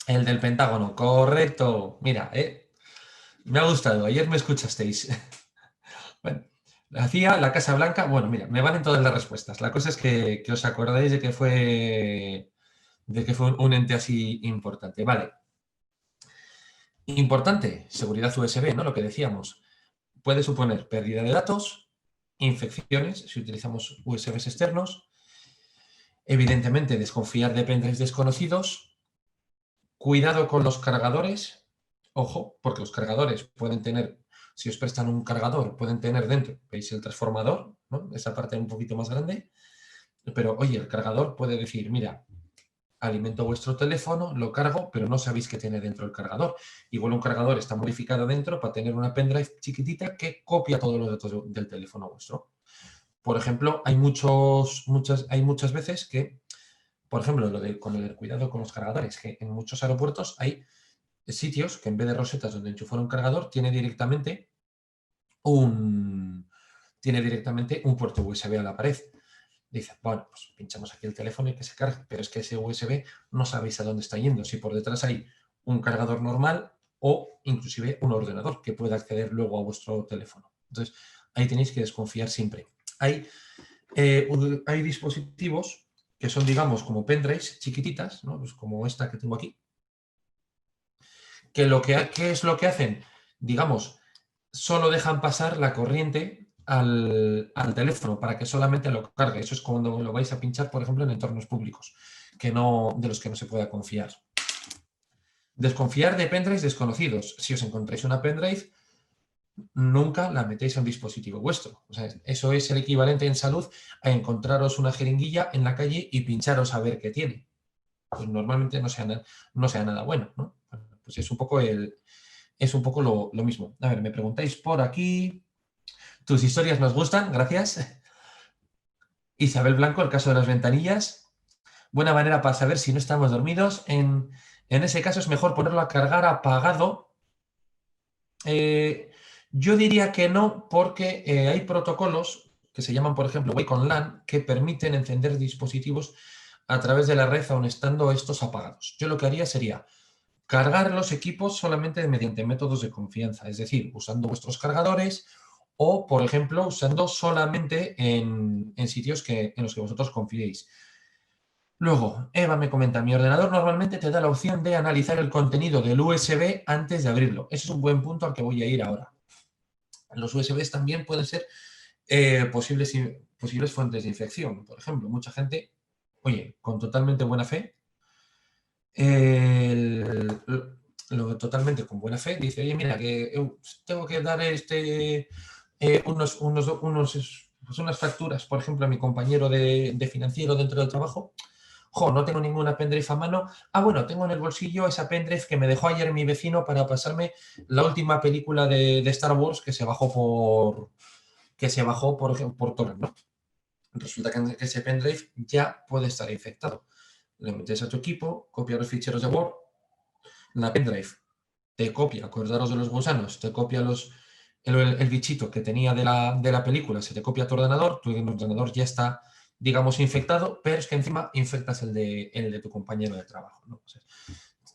El del Pentágono, correcto. Mira, me ha gustado. Ayer me escuchasteis. Bueno, hacía la Casa Blanca. Bueno, mira, me valen todas las respuestas. La cosa es que os acordáis de que fue un ente así importante. Vale. Importante, seguridad USB, ¿no? Lo que decíamos. Puede suponer pérdida de datos, infecciones, si utilizamos USBs externos. Evidentemente, desconfiar de pendrives desconocidos. Cuidado con los cargadores. Ojo, porque los cargadores pueden tener, si os prestan un cargador, pueden tener dentro, veis el transformador, ¿no? Esa parte un poquito más grande, pero oye, el cargador puede decir, mira, alimento vuestro teléfono, lo cargo, pero no sabéis qué tiene dentro el cargador. Igual un cargador está modificado dentro para tener una pendrive chiquitita que copia todos los datos del teléfono vuestro. Por ejemplo, hay muchas veces que, por ejemplo, con el cuidado con los cargadores, que en muchos aeropuertos hay sitios que en vez de rosetas donde enchufar un cargador, tiene directamente un puerto USB a la pared. Dice, bueno, pues pinchamos aquí el teléfono y que se cargue, pero es que ese USB no sabéis a dónde está yendo, si por detrás hay un cargador normal o inclusive un ordenador que pueda acceder luego a vuestro teléfono. Entonces, ahí tenéis que desconfiar siempre. Hay dispositivos que son, digamos, como pendrives chiquititas, ¿no? Pues como esta que tengo aquí, ¿qué es lo que hacen? Digamos, solo dejan pasar la corriente al teléfono para que solamente lo cargue. Eso es cuando lo vais a pinchar, por ejemplo, en entornos públicos, de los que no se pueda confiar. Desconfiar de pendrives desconocidos. Si os encontráis una pendrive, nunca la metéis a un dispositivo vuestro. O sea, eso es el equivalente en salud a encontraros una jeringuilla en la calle y pincharos a ver qué tiene. Pues normalmente no sea nada bueno, ¿no? Pues es un poco lo mismo. A ver, me preguntáis por aquí. Tus historias nos gustan, gracias. Isabel Blanco, el caso de las ventanillas. Buena manera para saber si no estamos dormidos. En ese caso es mejor ponerlo a cargar apagado. Yo diría que no, porque hay protocolos que se llaman, por ejemplo, Wake on LAN, que permiten encender dispositivos a través de la red aun estando estos apagados. Yo lo que haría sería cargar los equipos solamente mediante métodos de confianza, es decir, usando vuestros cargadores o, por ejemplo, usando solamente en sitios en los que vosotros confiéis. Luego, Eva me comenta, mi ordenador normalmente te da la opción de analizar el contenido del USB antes de abrirlo. Ese es un buen punto al que voy a ir ahora. Los USBs también pueden ser posibles fuentes de infección. Por ejemplo, mucha gente oye, con totalmente buena fe, totalmente con buena fe, dice, oye, mira, que tengo que dar pues unas facturas, por ejemplo, a mi compañero de financiero dentro del trabajo. Jo, no tengo ninguna pendrive a mano. Ah, bueno, tengo en el bolsillo esa pendrive que me dejó ayer mi vecino para pasarme la última película de Star Wars que se bajó por torrent, ¿no? Resulta que ese pendrive ya puede estar infectado. Le metes a tu equipo, copia los ficheros de Word, la pendrive te copia, acordaros de los gusanos, te copia el bichito que tenía de la película, se te copia tu ordenador ya está, digamos, infectado, pero es que encima infectas el de tu compañero de trabajo, ¿no? O sea,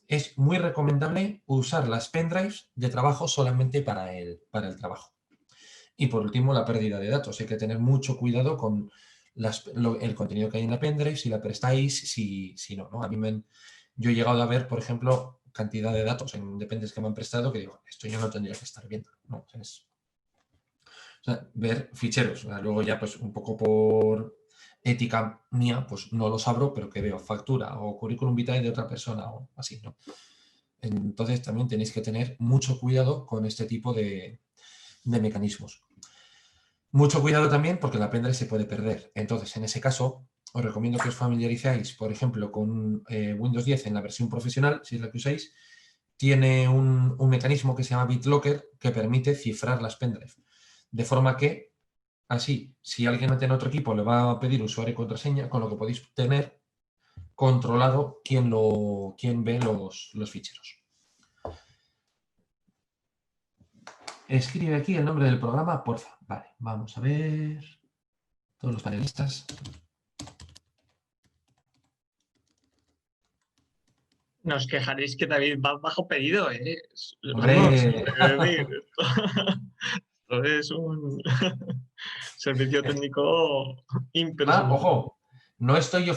es muy recomendable usar las pendrives de trabajo solamente para el trabajo. Y por último, la pérdida de datos. Hay que tener mucho cuidado con el contenido que hay en la pendrive, si la prestáis, si no, ¿no? Yo he llegado a ver, por ejemplo, cantidad de datos en dependes que me han prestado que digo, esto yo no tendría que estar viendo, ¿no? O sea, ver ficheros. O sea, luego ya, pues, un poco por ética mía, pues no los abro, pero que veo factura o currículum vitae de otra persona o así, ¿no? Entonces también tenéis que tener mucho cuidado con este tipo de mecanismos. Mucho cuidado también porque la pendrive se puede perder. Entonces, en ese caso, os recomiendo que os familiaricéis, por ejemplo, con Windows 10 en la versión profesional, si es la que usáis, tiene un mecanismo que se llama BitLocker que permite cifrar las pendrive. De forma que, así, si alguien mete en otro equipo, le va a pedir usuario y contraseña, con lo que podéis tener controlado quién ve los ficheros. Escribe aquí el nombre del programa, porfa. Vale, vamos a ver. Todos los panelistas. No os quejaréis que David va bajo pedido, ¿eh? Vamos, Hombre, esto es un servicio técnico impresionante. ojo, no estoy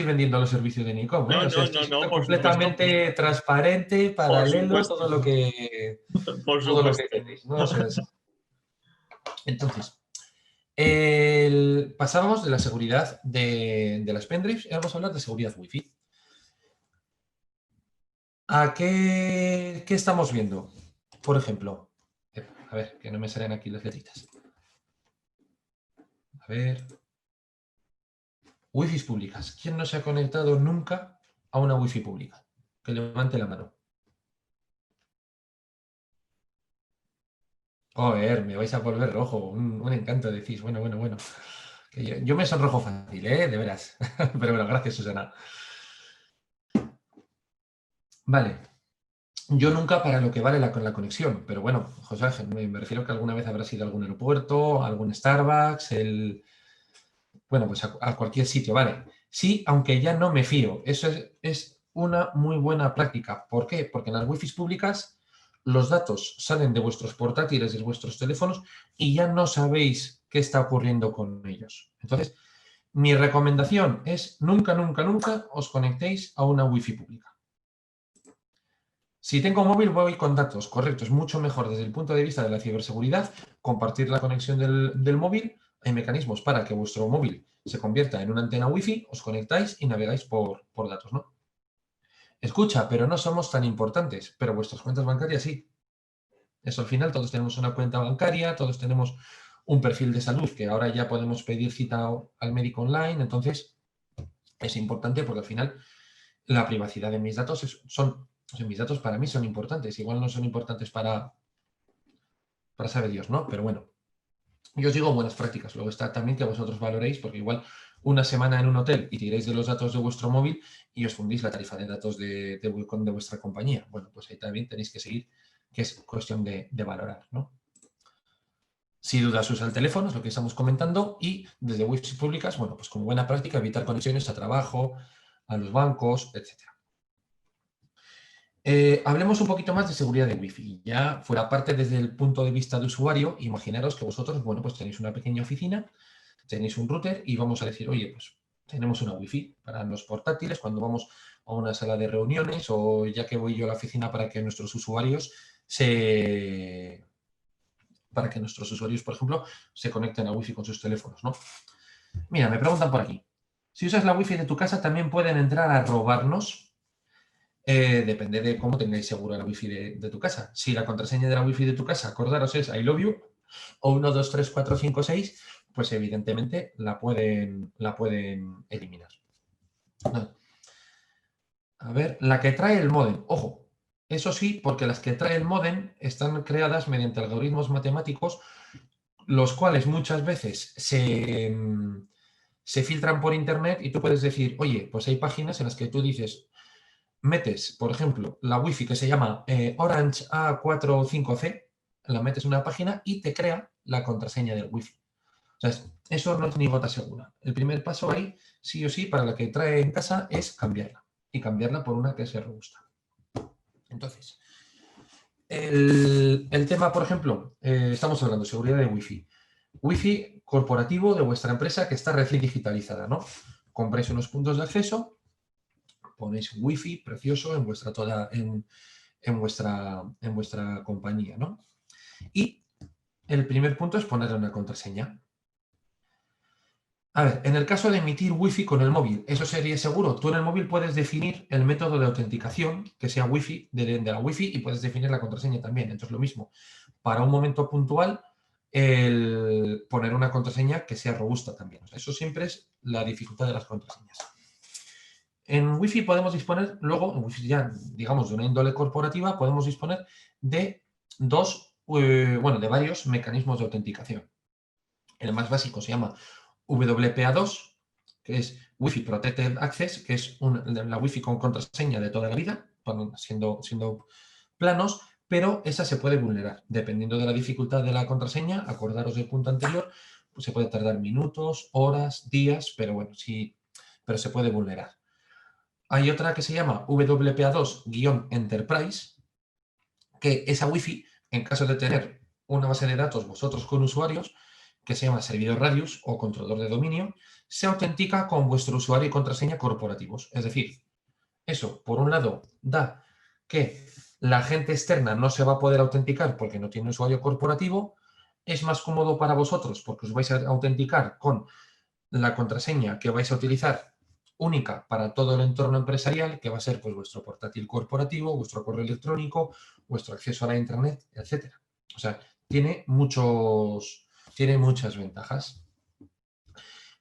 vendiendo los servicios de Nicom, ¿eh? No, O sea, no, estoy no, no, siendo por supuesto, completamente transparente, por paralelo, supuesto, por todo lo que supuesto. queréis, ¿no? O sea, entonces, pasábamos de la seguridad de las pendrives y ahora vamos a hablar de seguridad Wi-Fi. ¿Qué estamos viendo? Por ejemplo, a ver, que no me salen aquí las letritas. A ver. Wi-Fi públicas. ¿Quién no se ha conectado nunca a una Wi-Fi pública? Que levante la mano. Joder, me vais a volver rojo. Un encanto, decís. Bueno, bueno, bueno. Que yo me sonrojo fácil, ¿eh? De veras. Pero bueno, gracias, Susana. Vale. Yo nunca para lo que vale con la conexión, pero bueno, José Ángel, me refiero que alguna vez habrás ido a algún aeropuerto, a algún Starbucks, bueno, pues a cualquier sitio, vale. Sí, aunque ya no me fío. Eso es una muy buena práctica. ¿Por qué? Porque en las Wi-Fi públicas los datos salen de vuestros portátiles, de vuestros teléfonos y ya no sabéis qué está ocurriendo con ellos. Entonces, mi recomendación es nunca, nunca, nunca os conectéis a una Wi-Fi pública. Si tengo móvil, voy con datos, correcto. Es mucho mejor desde el punto de vista de la ciberseguridad compartir la conexión del móvil. Hay mecanismos para que vuestro móvil se convierta en una antena Wi-Fi, os conectáis y navegáis por datos, ¿no? Escucha, pero no somos tan importantes, pero vuestras cuentas bancarias sí. Eso al final, todos tenemos una cuenta bancaria, todos tenemos un perfil de salud que ahora ya podemos pedir cita al médico online, entonces es importante porque al final la privacidad de mis datos o sea, mis datos para mí son importantes. Igual no son importantes para saber Dios, ¿no? Pero bueno, yo os digo buenas prácticas. Luego está también que vosotros valoréis, porque igual una semana en un hotel y tiréis de los datos de vuestro móvil y os fundís la tarifa de datos de vuestra compañía. Bueno, pues ahí también tenéis que seguir, que es cuestión de valorar, ¿no? Si dudas, usa el teléfono, es lo que estamos comentando, y desde Wi-Fi públicas, bueno, pues como buena práctica, evitar conexiones a trabajo, a los bancos, etcétera. Hablemos un poquito más de seguridad de Wi-Fi. Ya fuera parte desde el punto de vista de usuario, imaginaros que vosotros, bueno, pues tenéis una pequeña oficina, tenéis un router y vamos a decir, oye, pues tenemos una Wi-Fi para los portátiles cuando vamos a una sala de reuniones o ya que voy yo a la oficina para que nuestros usuarios por ejemplo, se conecten a Wi-Fi con sus teléfonos, ¿no? Mira, me preguntan por aquí. Si usas la wifi de tu casa, también pueden entrar a robarnos. Depende de cómo tengáis seguro la wifi de tu casa. Si la contraseña de la wifi de tu casa, acordaros, es I love you o 1, 2, 3, 4, 5, 6, pues evidentemente la pueden eliminar. No. A ver, la que trae el módem. Ojo, eso sí, porque las que trae el módem están creadas mediante algoritmos matemáticos, los cuales muchas veces se filtran por internet y tú puedes decir, oye, pues hay páginas en las que tú dices, metes, por ejemplo, la wifi que se llama Orange A45C, la metes en una página y te crea la contraseña del wifi. O sea, eso no es ni gota segura. El primer paso ahí, sí o sí, para la que trae en casa es cambiarla. Y cambiarla por una que sea robusta. Entonces, el tema, por ejemplo, estamos hablando de seguridad de Wi-Fi. Wi-Fi corporativo de vuestra empresa que está recién digitalizada, ¿no? Compráis unos puntos de acceso, ponéis Wi-Fi precioso en vuestra compañía, ¿no? Y el primer punto es ponerle una contraseña. A ver, en el caso de emitir Wi-Fi con el móvil, ¿eso sería seguro? Tú en el móvil puedes definir el método de autenticación que sea Wi-Fi de la Wi-Fi y puedes definir la contraseña también. Entonces, lo mismo, para un momento puntual, el poner una contraseña que sea robusta también. O sea, eso siempre es la dificultad de las contraseñas. En Wi-Fi podemos disponer, luego, en Wi-Fi ya, digamos, de una índole corporativa, podemos disponer de de varios mecanismos de autenticación. El más básico se llama WPA2, que es Wi-Fi Protected Access, que es la Wi-Fi con contraseña de toda la vida, siendo planos, pero esa se puede vulnerar. Dependiendo de la dificultad de la contraseña, acordaros del punto anterior, pues se puede tardar minutos, horas, días, pero bueno, sí, pero se puede vulnerar. Hay otra que se llama WPA2-Enterprise, que esa Wi-Fi, en caso de tener una base de datos vosotros con usuarios, que se llama servidor Radius o controlador de dominio, se autentica con vuestro usuario y contraseña corporativos. Es decir, eso, por un lado, da que la gente externa no se va a poder autenticar porque no tiene usuario corporativo. Es más cómodo para vosotros porque os vais a autenticar con la contraseña que vais a utilizar única para todo el entorno empresarial, que va a ser pues vuestro portátil corporativo, vuestro correo electrónico, vuestro acceso a la internet, etc. O sea, tiene muchas ventajas.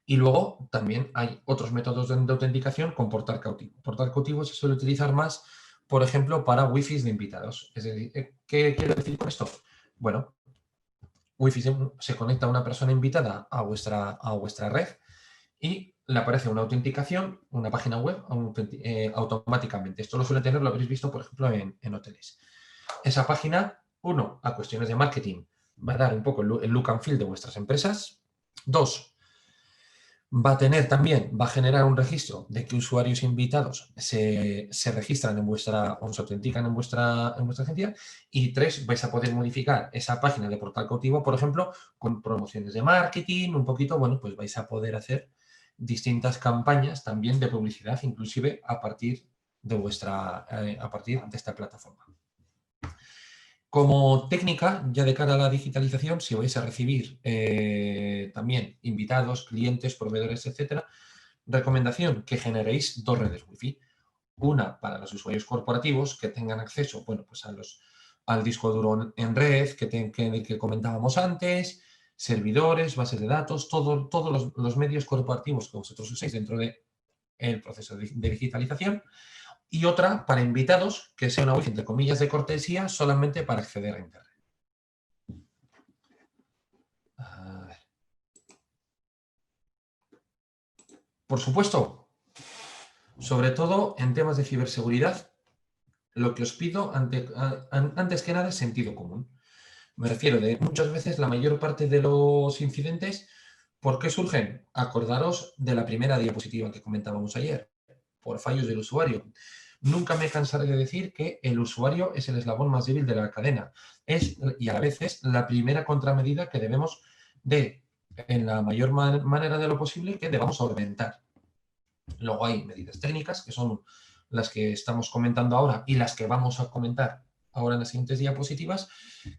Y luego también hay otros métodos de autenticación con portal cautivo. Portal cautivo se suele utilizar más, por ejemplo, para Wi-Fi de invitados. Es decir, ¿qué quiero decir con esto? Bueno, Wi-Fi se conecta a una persona invitada a vuestra red y le aparece una autenticación, una página web automáticamente. Esto lo suele tener, lo habréis visto, por ejemplo, en hoteles. Esa página, uno, a cuestiones de marketing, va a dar un poco el look and feel de vuestras empresas. Dos, va a generar un registro de que usuarios invitados se registran o se autentican en vuestra agencia. Y tres, vais a poder modificar esa página de portal cautivo, por ejemplo, con promociones de marketing, un poquito, bueno, pues vais a poder hacer distintas campañas también de publicidad, inclusive a partir de esta plataforma. Como técnica, ya de cara a la digitalización, si vais a recibir también invitados, clientes, proveedores, etcétera, recomendación que generéis dos redes Wi-Fi. Una para los usuarios corporativos que tengan acceso, bueno, pues al disco duro en red que comentábamos antes, servidores, bases de datos, todos los medios corporativos que vosotros uséis dentro del proceso de digitalización. Y otra para invitados, que sea una Wi-Fi, entre comillas, de cortesía, solamente para acceder a Internet. A ver. Por supuesto, sobre todo en temas de ciberseguridad, lo que os pido antes que nada es sentido común. Me refiero de muchas veces la mayor parte de los incidentes, ¿por qué surgen? Acordaros de la primera diapositiva que comentábamos ayer, por fallos del usuario. Nunca me cansaré de decir que el usuario es el eslabón más débil de la cadena. Y a la vez es la primera contramedida que debemos en la mayor manera de lo posible, que debamos solventar. Luego hay medidas técnicas, que son las que estamos comentando ahora y las que vamos a comentar ahora en las siguientes diapositivas,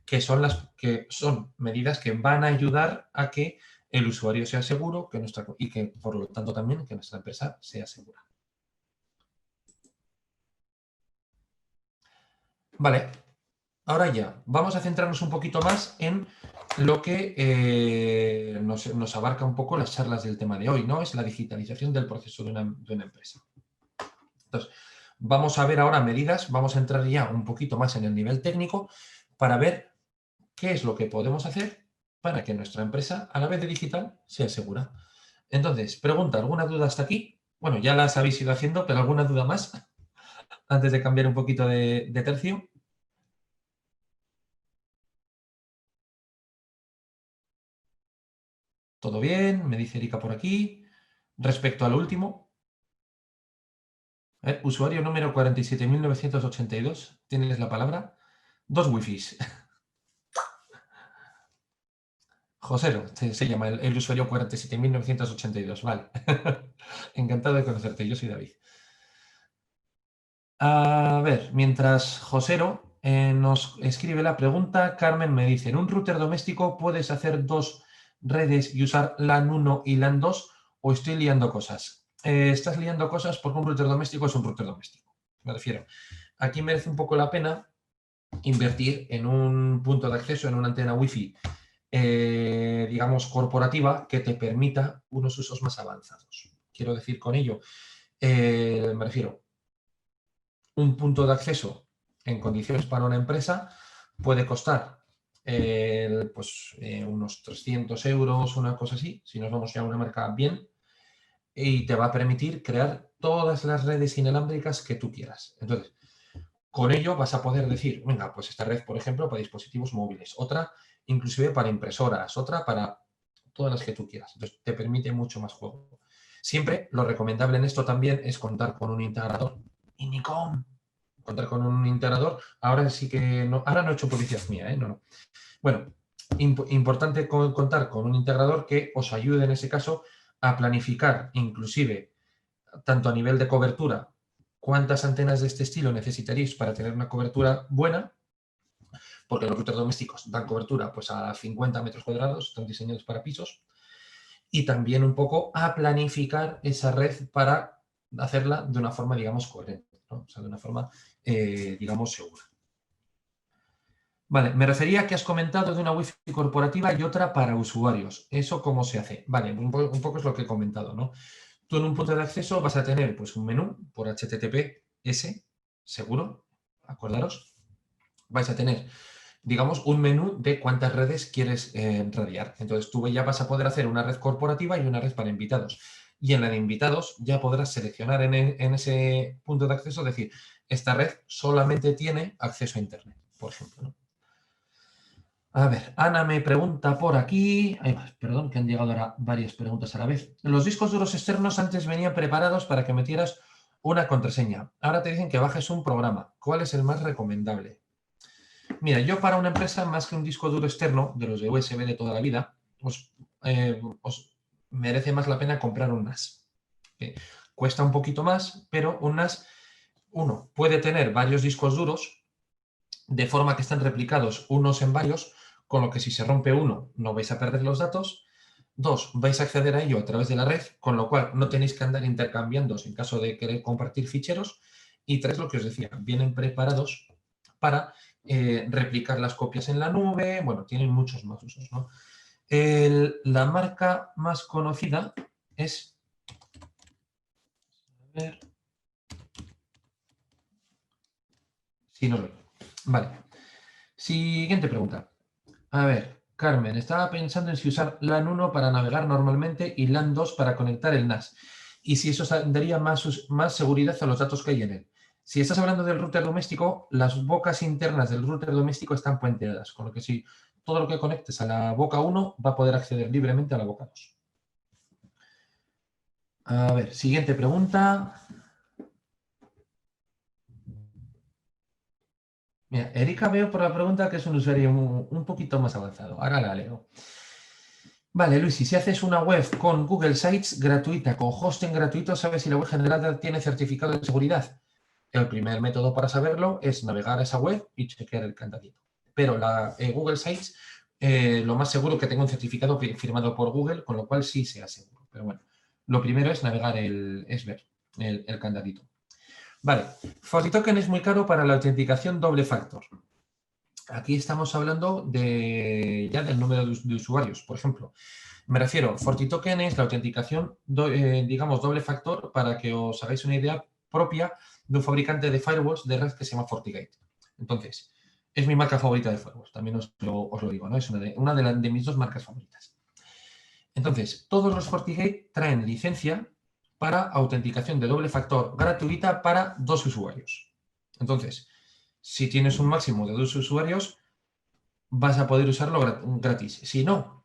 que son medidas que van a ayudar a que el usuario sea seguro y que, por lo tanto, también que nuestra empresa sea segura. Vale, ahora ya, vamos a centrarnos un poquito más en lo que nos abarca un poco las charlas del tema de hoy, ¿no? Es la digitalización del proceso de una empresa. Entonces, vamos a ver ahora medidas, vamos a entrar ya un poquito más en el nivel técnico para ver qué es lo que podemos hacer para que nuestra empresa, a la vez de digital, sea segura. Entonces, pregunta, ¿alguna duda hasta aquí? Bueno, ya las habéis ido haciendo, pero ¿alguna duda más antes de cambiar un poquito de tercio? ¿Todo bien? Me dice Erika por aquí. Respecto al último, usuario número 47.982, tienes la palabra. 2 wifis. Josero, se llama el usuario 47.982, vale. Encantado de conocerte, yo soy David. A ver, mientras Josero nos escribe la pregunta, Carmen me dice, ¿en un router doméstico puedes hacer 2 redes y usar LAN 1 y LAN 2 o estoy liando cosas? Estás liando cosas porque un router doméstico es un router doméstico. Me refiero, aquí merece un poco la pena invertir en un punto de acceso, en una antena Wi-Fi, digamos, corporativa que te permita unos usos más avanzados. Quiero decir con ello, me refiero, un punto de acceso en condiciones para una empresa puede costar unos 300 euros, una cosa así, si nos vamos ya a una marca bien, y te va a permitir crear todas las redes inalámbricas que tú quieras. Entonces, con ello vas a poder decir, venga, pues esta red, por ejemplo, para dispositivos móviles, otra inclusive para impresoras, otra para todas las que tú quieras. Entonces, te permite mucho más juego. Siempre lo recomendable en esto también es contar con un integrador. Y Nikon, contar con un integrador. Ahora sí que no, ahora no he hecho publicidad mía, ¿eh? No. Bueno, importante contar con un integrador que os ayude en ese caso a planificar inclusive tanto a nivel de cobertura, cuántas antenas de este estilo necesitaréis para tener una cobertura buena, porque los routers domésticos dan cobertura pues a 50 metros cuadrados, están diseñados para pisos, y también un poco a planificar esa red para hacerla de una forma, digamos, coherente, ¿no? O sea, de una forma, digamos, segura. Vale, me refería a que has comentado de una Wi-Fi corporativa y otra para usuarios. ¿Eso cómo se hace? Vale, un poco es lo que he comentado, ¿no? Tú en un punto de acceso vas a tener pues, un menú por HTTPS, seguro, acordaros. Vais a tener, digamos, un menú de cuántas redes quieres radiar. Entonces tú ya vas a poder hacer una red corporativa y una red para invitados. Y en la de invitados ya podrás seleccionar en ese punto de acceso, decir, esta red solamente tiene acceso a Internet, por ejemplo, ¿no? A ver, Ana me pregunta por aquí, perdón, que han llegado ahora varias preguntas a la vez. Los discos duros externos antes venían preparados para que metieras una contraseña. Ahora te dicen que bajes un programa. ¿Cuál es el más recomendable? Mira, yo para una empresa, más que un disco duro externo, de los de USB de toda la vida, os merece más la pena comprar un NAS. Cuesta un poquito más, pero un NAS, uno, puede tener varios discos duros, de forma que están replicados unos en varios, con lo que si se rompe uno no vais a perder los datos. 2, vais a acceder a ello a través de la red, con lo cual no tenéis que andar intercambiándoos en caso de querer compartir ficheros. Y 3, lo que os decía, vienen preparados para replicar las copias en la nube. Bueno, tienen muchos más usos, ¿no? La marca más conocida es... A ver... Sí, no lo veo. Vale. Siguiente pregunta. A ver, Carmen, estaba pensando en si usar LAN 1 para navegar normalmente y LAN 2 para conectar el NAS. Y si eso daría más seguridad a los datos que hay en él. Si estás hablando del router doméstico, las bocas internas del router doméstico están puenteadas, con lo que si todo lo que conectes a la boca 1 va a poder acceder libremente a la boca 2. A ver, siguiente pregunta. Mira, Erika veo por la pregunta que es un usuario un poquito más avanzado. Ahora la leo. Vale, Luis, si haces una web con Google Sites gratuita, con hosting gratuito, ¿sabes si la web generada tiene certificado de seguridad? El primer método para saberlo es navegar a esa web y chequear el candadito. Pero Google Sites lo más seguro que tenga un certificado firmado por Google, con lo cual sí sea seguro. Pero bueno, lo primero es navegar es ver el candadito. Vale, FortiToken es muy caro para la autenticación doble factor. Aquí estamos hablando ya del número de usuarios, por ejemplo. Me refiero, FortiToken es la autenticación, digamos, doble factor para que os hagáis una idea propia de un fabricante de firewalls de red que se llama FortiGate. Entonces, es mi marca favorita de firewalls, también os lo digo, ¿no? Es una de mis dos marcas favoritas. Entonces, todos los FortiGate traen licencia para autenticación de doble factor gratuita para 2 usuarios. Entonces, si tienes un máximo de 2 usuarios, vas a poder usarlo gratis. Si no,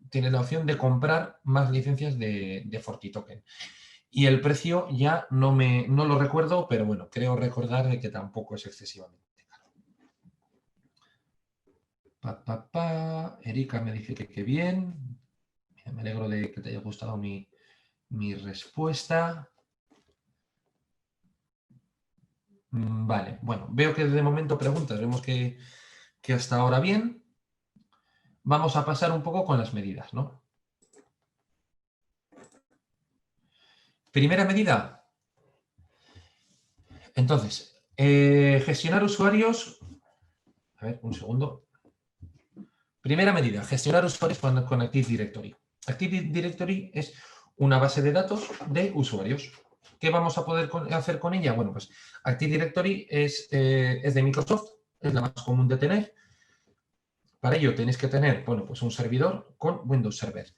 tienes la opción de comprar más licencias de FortiToken. Y el precio ya no lo recuerdo, pero bueno, creo recordar de que tampoco es excesivamente caro. Erika me dice que bien. Me alegro de que te haya gustado mi respuesta. Vale, bueno, veo que de momento preguntas, vemos que hasta ahora bien. Vamos a pasar un poco con las medidas, ¿no? Primera medida. Entonces, gestionar usuarios. A ver, un segundo. Primera medida, gestionar usuarios con Active Directory. Active Directory es una base de datos de usuarios. ¿Qué vamos a poder hacer con ella? Bueno, pues Active Directory es de Microsoft, es la más común de tener. Para ello tenéis que tener, bueno, pues un servidor con Windows Server.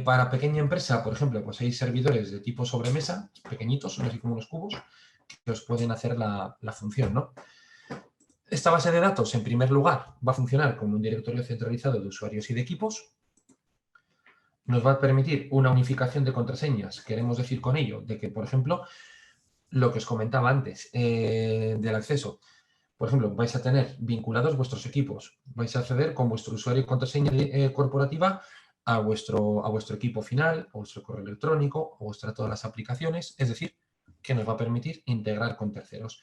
Para pequeña empresa, por ejemplo, pues hay servidores de tipo sobremesa, pequeñitos, son así como unos cubos, que os pueden hacer la función, ¿no? Esta base de datos, en primer lugar, va a funcionar como un directorio centralizado de usuarios y de equipos. Nos va a permitir una unificación de contraseñas. Queremos decir con ello de que, por ejemplo, lo que os comentaba antes del acceso. Por ejemplo, vais a tener vinculados vuestros equipos. Vais a acceder con vuestro usuario y contraseña corporativa a vuestro equipo final, a vuestro correo electrónico, a todas las aplicaciones. Es decir, que nos va a permitir integrar con terceros.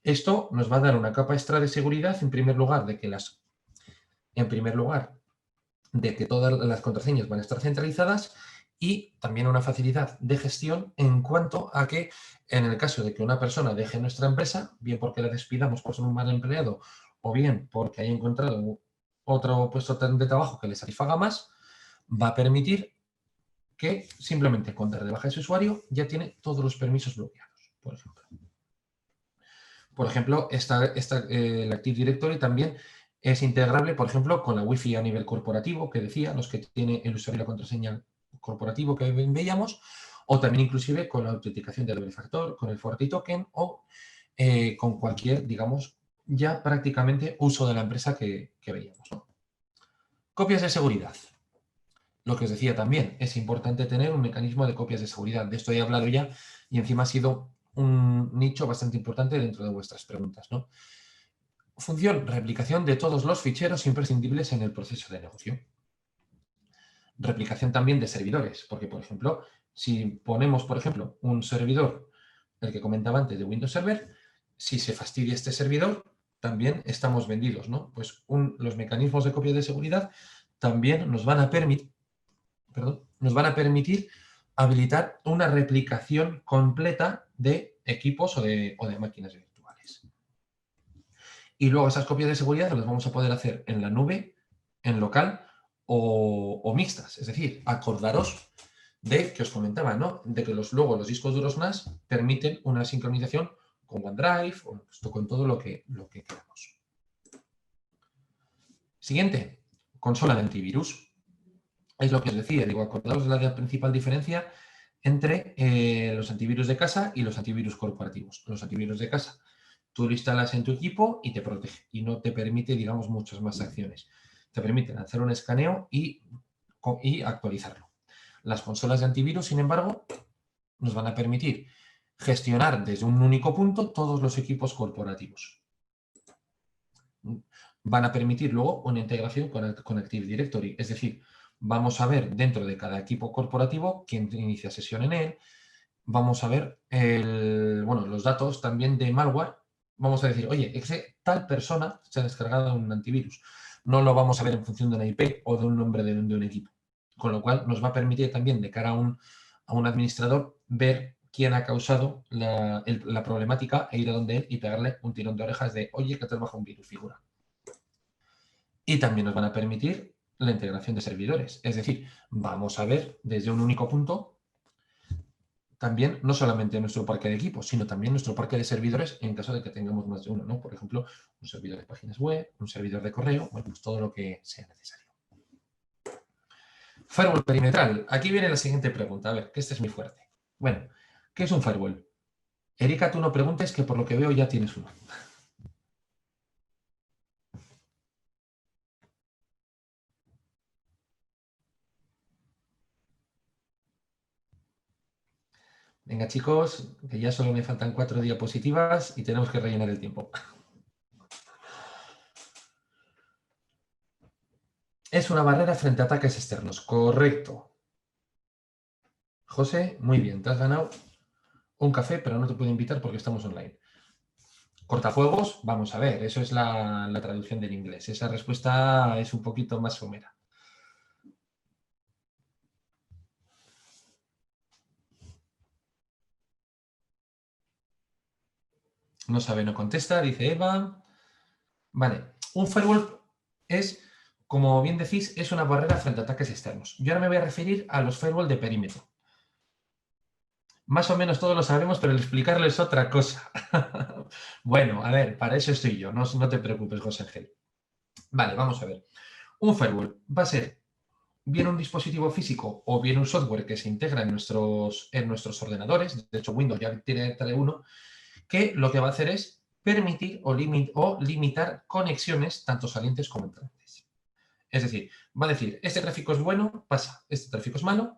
Esto nos va a dar una capa extra de seguridad, en primer lugar, de que todas las contraseñas van a estar centralizadas y también una facilidad de gestión en cuanto a que en el caso de que una persona deje nuestra empresa, bien porque la despidamos por ser un mal empleado o bien porque haya encontrado otro puesto de trabajo que le satisfaga más, va a permitir que simplemente con dar de baja ese usuario ya tiene todos los permisos bloqueados, por ejemplo. Por ejemplo, el Active Directory también es integrable, por ejemplo, con la Wi-Fi a nivel corporativo, que decía, los que tiene el usuario y la contraseña corporativo que veíamos, o también inclusive con la autenticación de doble factor, con el FortiToken o con cualquier, digamos, ya prácticamente uso de la empresa que veíamos, ¿no? Copias de seguridad. Lo que os decía también, es importante tener un mecanismo de copias de seguridad. De esto he hablado ya y encima ha sido un nicho bastante importante dentro de vuestras preguntas, ¿no? Función, replicación de todos los ficheros imprescindibles en el proceso de negocio. Replicación también de servidores, porque, por ejemplo, si ponemos, por ejemplo, un servidor, el que comentaba antes de Windows Server, si se fastidia este servidor, también estamos vendidos, ¿no? Pues los mecanismos de copia de seguridad también nos van a permitir habilitar una replicación completa de equipos o de máquinas virtuales. Y luego esas copias de seguridad las vamos a poder hacer en la nube, en local o mixtas. Es decir, acordaros de que os comentaba, ¿no? De que luego los discos duros NAS permiten una sincronización con OneDrive o con todo lo que queramos. Siguiente, consola de antivirus. Es lo que os decía, digo, acordaros de la principal diferencia entre los antivirus de casa y los antivirus corporativos. Los antivirus de casa, tú lo instalas en tu equipo y te protege y no te permite, digamos, muchas más acciones. Te permiten hacer un escaneo y actualizarlo. Las consolas de antivirus, sin embargo, nos van a permitir gestionar desde un único punto todos los equipos corporativos. Van a permitir luego una integración con Active Directory, es decir, vamos a ver dentro de cada equipo corporativo quién inicia sesión en él. Vamos a ver los datos también de malware. Vamos a decir, oye, tal persona se ha descargado un antivirus. no lo vamos a ver en función de una IP o de un nombre de un equipo. Con lo cual nos va a permitir también de cara a un administrador ver quién ha causado la problemática e ir a donde él y pegarle un tirón de orejas de, oye, que te has bajado un virus, figura. Y también nos van a permitir la integración de servidores. Es decir, vamos a ver desde un único punto también no solamente nuestro parque de equipos, sino también nuestro parque de servidores en caso de que tengamos más de uno, ¿no? Por ejemplo, un servidor de páginas web, un servidor de correo, bueno, pues todo lo que sea necesario. Firewall perimetral. Aquí viene la siguiente pregunta. A ver, que este es muy fuerte. Bueno, ¿qué es un firewall? Erika, tú no preguntes, que por lo que veo ya tienes uno. Venga, chicos, que ya solo me faltan 4 diapositivas y tenemos que rellenar el tiempo. Es una barrera frente a ataques externos. Correcto. José, muy bien, te has ganado un café, pero no te puedo invitar porque estamos online. Cortafuegos, vamos a ver, eso es la traducción del inglés. Esa respuesta es un poquito más somera. No sabe, no contesta, dice Eva. Vale, un firewall es, como bien decís, es una barrera frente a ataques externos. Yo ahora me voy a referir a los firewall de perímetro. Más o menos todos lo sabemos, pero el explicarlo es otra cosa. Bueno, a ver, para eso estoy yo, no te preocupes, José Ángel. Vale, vamos a ver. Un firewall va a ser bien un dispositivo físico o bien un software que se integra en nuestros ordenadores, de hecho Windows ya trae uno, que lo que va a hacer es permitir o limitar conexiones tanto salientes como entrantes. Es decir, va a decir, este tráfico es bueno, pasa, este tráfico es malo,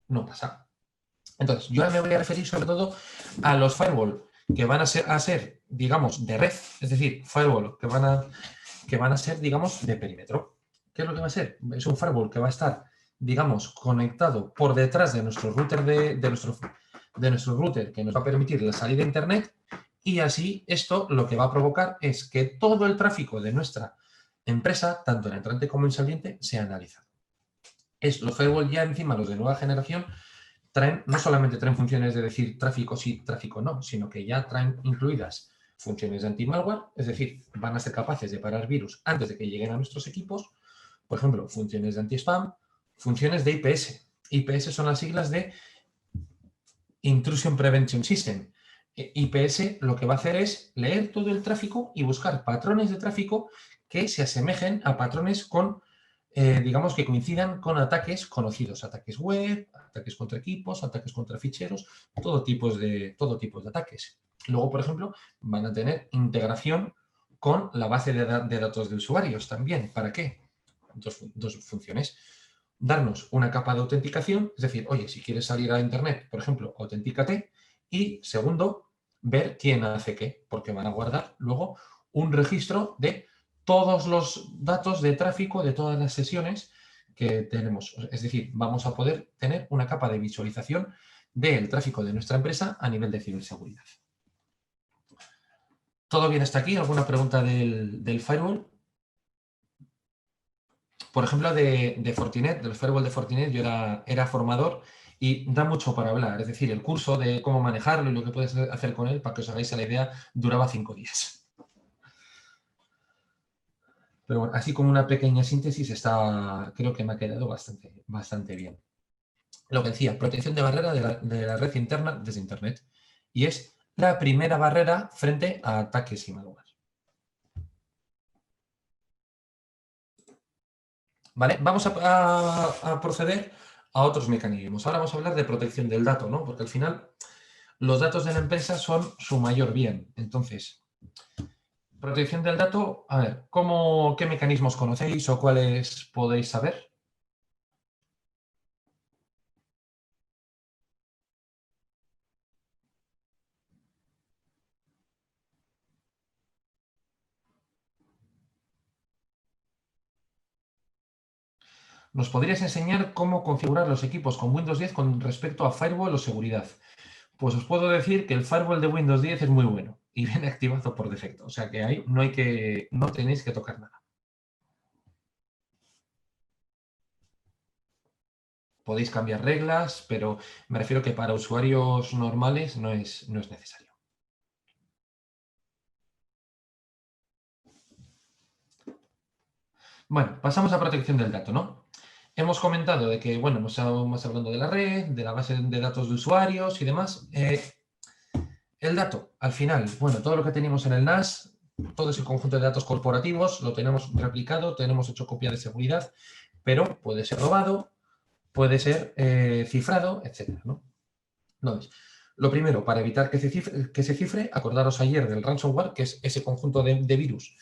no pasa. Entonces, yo ahora me voy a referir sobre todo a los firewall que van a ser, digamos, de red, es decir, firewall que van a ser, digamos, de perímetro. ¿Qué es lo que va a ser? Es un firewall que va a estar, digamos, conectado por detrás de nuestro router, de nuestro router, que nos va a permitir la salida a Internet, y así esto lo que va a provocar es que todo el tráfico de nuestra empresa, tanto en entrante como en saliente, sea analizado. Los firewall ya encima, los de nueva generación, no solamente traen funciones de decir tráfico sí, tráfico no, sino que ya traen incluidas funciones de anti-malware, es decir, van a ser capaces de parar virus antes de que lleguen a nuestros equipos, por ejemplo, funciones de anti-spam, funciones de IPS. IPS son las siglas de Intrusion Prevention System. IPS lo que va a hacer es leer todo el tráfico y buscar patrones de tráfico que se asemejen a patrones digamos que coincidan con ataques conocidos, ataques web, ataques contra equipos, ataques contra ficheros, todo tipo de ataques. Luego, por ejemplo, van a tener integración con la base de datos de usuarios también. ¿Para qué? Dos funciones. Darnos una capa de autenticación, es decir, oye, si quieres salir a Internet, por ejemplo, autentícate. Y segundo, ver quién hace qué, porque van a guardar luego un registro de todos los datos de tráfico de todas las sesiones que tenemos. Es decir, vamos a poder tener una capa de visualización del tráfico de nuestra empresa a nivel de ciberseguridad. ¿Todo bien hasta aquí? ¿Alguna pregunta del firewall? Por ejemplo, de Fortinet, del firewall de Fortinet, yo era formador y da mucho para hablar. Es decir, el curso de cómo manejarlo y lo que puedes hacer con él, para que os hagáis la idea, duraba 5 días. Pero bueno, así como una pequeña síntesis, creo que me ha quedado bastante bien. Lo que decía, protección de barrera de la red interna desde Internet. Y es la primera barrera frente a ataques y malware. ¿Vale? Vamos a proceder a otros mecanismos. Ahora vamos a hablar de protección del dato, ¿no? Porque al final los datos de la empresa son su mayor bien. Entonces, protección del dato, a ver, ¿qué mecanismos conocéis o cuáles podéis saber? ¿Nos podrías enseñar cómo configurar los equipos con Windows 10 con respecto a firewall o seguridad? Pues os puedo decir que el firewall de Windows 10 es muy bueno y viene activado por defecto. O sea que ahí no tenéis que tocar nada. podéis cambiar reglas, pero me refiero que para usuarios normales no es necesario. Bueno, pasamos a protección del dato, ¿no? Hemos comentado de que, bueno, hemos hablando de la red, de la base de datos de usuarios y demás. El dato, al final, bueno, todo lo que teníamos en el NAS, todo ese conjunto de datos corporativos, lo tenemos replicado, tenemos hecho copia de seguridad, pero puede ser robado, puede ser cifrado, etcétera, ¿no? Entonces, lo primero, para evitar que se cifre, acordaros ayer del ransomware, que es ese conjunto de virus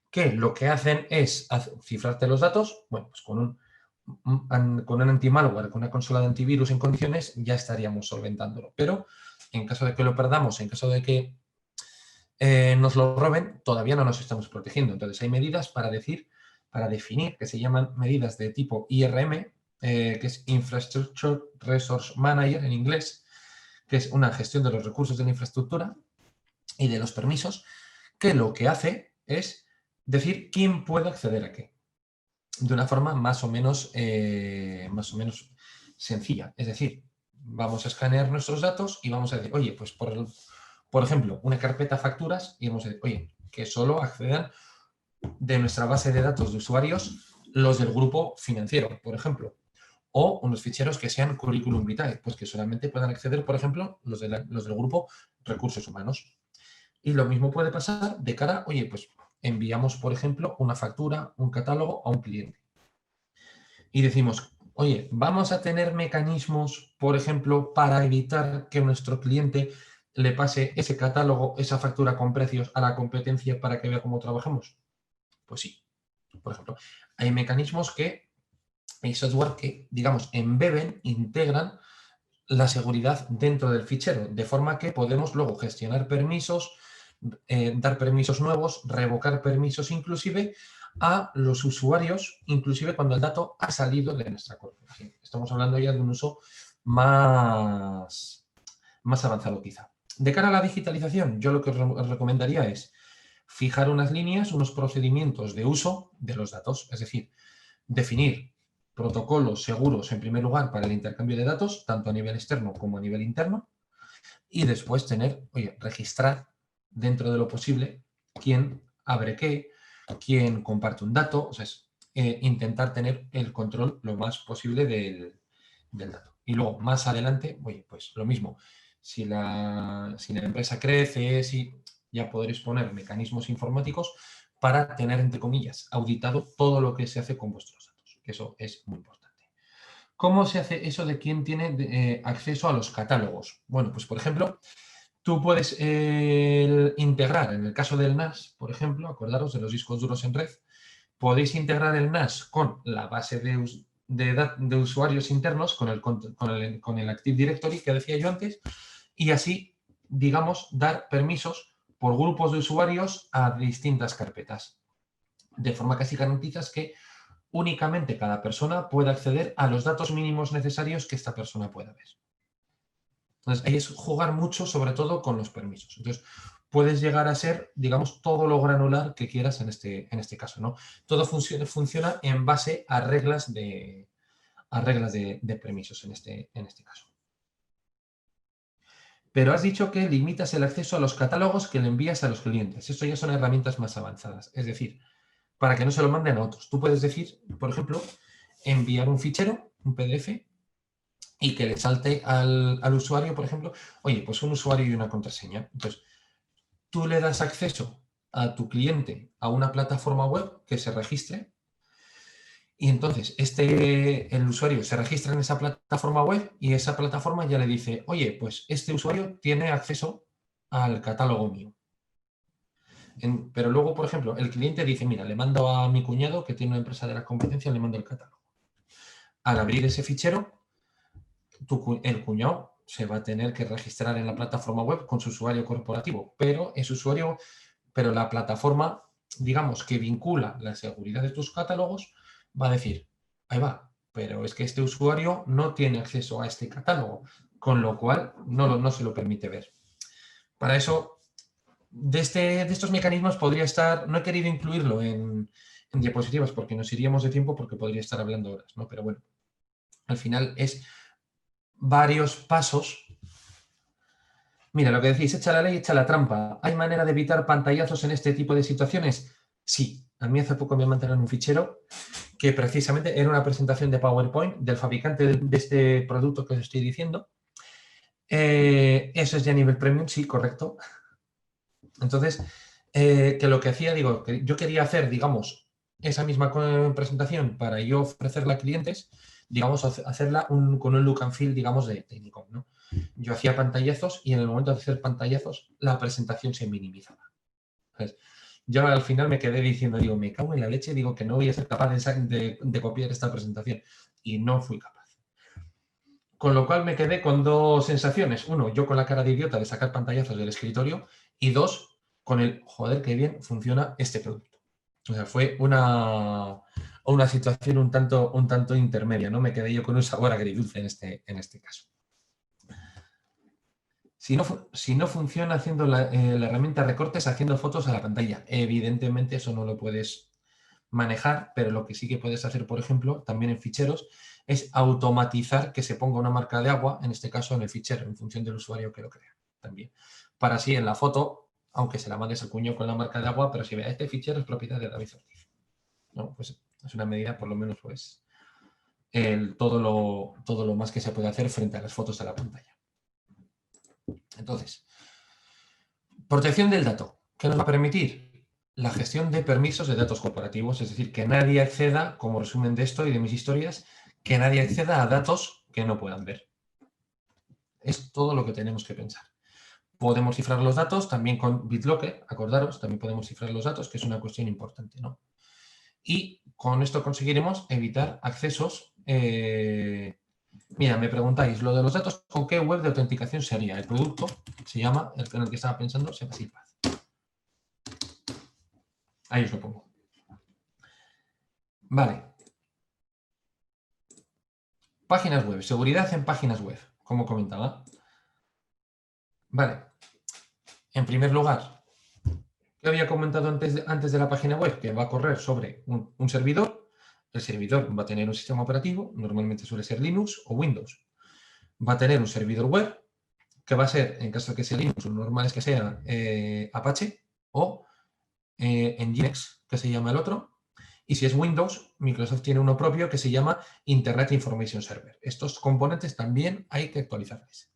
que lo que hacen es cifrarte los datos. Bueno, pues con un anti-malware, con una consola de antivirus en condiciones, ya estaríamos solventándolo. Pero en caso de que lo perdamos, en caso de que nos lo roben, todavía no nos estamos protegiendo. Entonces hay medidas para definir, que se llaman medidas de tipo IRM, que es Infrastructure Resource Manager en inglés, que es una gestión de los recursos de la infraestructura y de los permisos, que lo que hace es decir quién puede acceder a qué, de una forma más o menos sencilla. Es decir, vamos a escanear nuestros datos y vamos a decir, oye, pues por ejemplo, una carpeta facturas y vamos a decir, oye, que solo accedan de nuestra base de datos de usuarios los del grupo financiero, por ejemplo, o unos ficheros que sean curriculum vitae, pues que solamente puedan acceder, por ejemplo, los del grupo recursos humanos. Y lo mismo puede pasar de cara, oye, pues enviamos, por ejemplo, una factura, un catálogo a un cliente. Y decimos, oye, vamos a tener mecanismos, por ejemplo, para evitar que nuestro cliente le pase ese catálogo, esa factura con precios a la competencia para que vea cómo trabajamos. Pues sí, por ejemplo, hay mecanismos hay software que, digamos, embeben, integran la seguridad dentro del fichero, de forma que podemos luego gestionar permisos, dar permisos nuevos, revocar permisos inclusive a los usuarios, inclusive cuando el dato ha salido de nuestra corporación. Estamos hablando ya de un uso más avanzado quizá. De cara a la digitalización, yo lo que os recomendaría es fijar unas líneas, unos procedimientos de uso de los datos, es decir, definir protocolos seguros en primer lugar para el intercambio de datos, tanto a nivel externo como a nivel interno, y después registrar dentro de lo posible quién abre qué, quién comparte un dato, o sea, intentar tener el control lo más posible del dato. Y luego, más adelante, pues lo mismo, si la empresa crece, ya podréis poner mecanismos informáticos para tener, entre comillas, auditado todo lo que se hace con vuestros datos, que eso es muy importante. ¿Cómo se hace eso de quién tiene acceso a los catálogos? Bueno, pues por ejemplo, tú puedes integrar, en el caso del NAS, por ejemplo, acordaros de los discos duros en red, podéis integrar el NAS con la base de usuarios internos, con el Active Directory que decía yo antes, y así, digamos, dar permisos por grupos de usuarios a distintas carpetas. De forma que así garantizas que únicamente cada persona pueda acceder a los datos mínimos necesarios que esta persona pueda ver. Entonces, ahí es jugar mucho, sobre todo con los permisos. Entonces, puedes llegar a ser, digamos, todo lo granular que quieras en este caso, ¿no? Todo funciona en base a reglas de permisos en este caso. Pero has dicho que limitas el acceso a los catálogos que le envías a los clientes. Esto ya son herramientas más avanzadas. Es decir, para que no se lo manden a otros. Tú puedes decir, por ejemplo, enviar un fichero, un PDF, y que le salte al usuario, por ejemplo, oye, pues un usuario y una contraseña. Entonces, tú le das acceso a tu cliente a una plataforma web que se registre y entonces el usuario se registra en esa plataforma web y esa plataforma ya le dice, oye, pues este usuario tiene acceso al catálogo mío. Pero luego, por ejemplo, el cliente dice, mira, le mando a mi cuñado que tiene una empresa de la competencia, le mando el catálogo. Al abrir ese fichero, el cuñado se va a tener que registrar en la plataforma web con su usuario corporativo, pero la plataforma, digamos, que vincula la seguridad de tus catálogos, va a decir, ahí va, pero es que este usuario no tiene acceso a este catálogo, con lo cual no se lo permite ver. Para eso, de estos mecanismos podría estar, no he querido incluirlo en diapositivas porque nos iríamos de tiempo porque podría estar hablando horas, ¿no? Pero bueno, al final es varios pasos. Mira, lo que decís, echa la ley, echa la trampa. ¿Hay manera de evitar pantallazos en este tipo de situaciones? Sí. A mí hace poco me mandaron un fichero que precisamente era una presentación de PowerPoint del fabricante de este producto que os estoy diciendo. Eso es ya nivel premium, sí, correcto. Entonces, que lo que hacía, digo, que yo quería hacer, digamos, esa misma presentación para yo ofrecerla a clientes, digamos, hacerla con un look and feel, digamos, de técnico, ¿no? Yo hacía pantallazos y en el momento de hacer pantallazos, la presentación se minimizaba. Entonces, yo al final me quedé diciendo, digo, me cago en la leche, digo que no voy a ser capaz de copiar esta presentación. Y no fui capaz. Con lo cual me quedé con dos sensaciones. Uno, yo con la cara de idiota de sacar pantallazos del escritorio. Y dos, con el, joder, qué bien funciona este producto. O sea, fue una situación un tanto intermedia, ¿no? Me quedé yo con un sabor agridulce en este caso. Si no funciona haciendo la herramienta recortes, haciendo fotos a la pantalla. Evidentemente eso no lo puedes manejar, pero lo que sí que puedes hacer, por ejemplo, también en ficheros, es automatizar que se ponga una marca de agua, en este caso en el fichero, en función del usuario que lo crea también. Para así en la foto, aunque se la mandes al cuño con la marca de agua, pero si vea, este fichero es propiedad de David Ortiz. ¿No? Pues es una medida, por lo menos, pues, todo lo más que se puede hacer frente a las fotos a la pantalla. Entonces, protección del dato. ¿Qué nos va a permitir? La gestión de permisos de datos corporativos, es decir, que nadie acceda, como resumen de esto y de mis historias, que nadie acceda a datos que no puedan ver. Es todo lo que tenemos que pensar. Podemos cifrar los datos también con BitLocker, acordaros, también podemos cifrar los datos, que es una cuestión importante, ¿no? Y con esto conseguiremos evitar accesos. Mira, me preguntáis, lo de los datos, ¿con qué web de autenticación se haría? El producto se llama, el en el que estaba pensando, se llama SealPath. Ahí os lo pongo. Vale. Páginas web, seguridad en páginas web, como comentaba. Vale. En primer lugar, ¿qué había comentado antes de la página web? Que va a correr sobre un servidor. El servidor va a tener un sistema operativo, normalmente suele ser Linux o Windows. Va a tener un servidor web, que va a ser, en caso de que sea Linux, lo normal es que sea Apache o Nginx, que se llama el otro. Y si es Windows, Microsoft tiene uno propio que se llama Internet Information Server. Estos componentes también hay que actualizarles.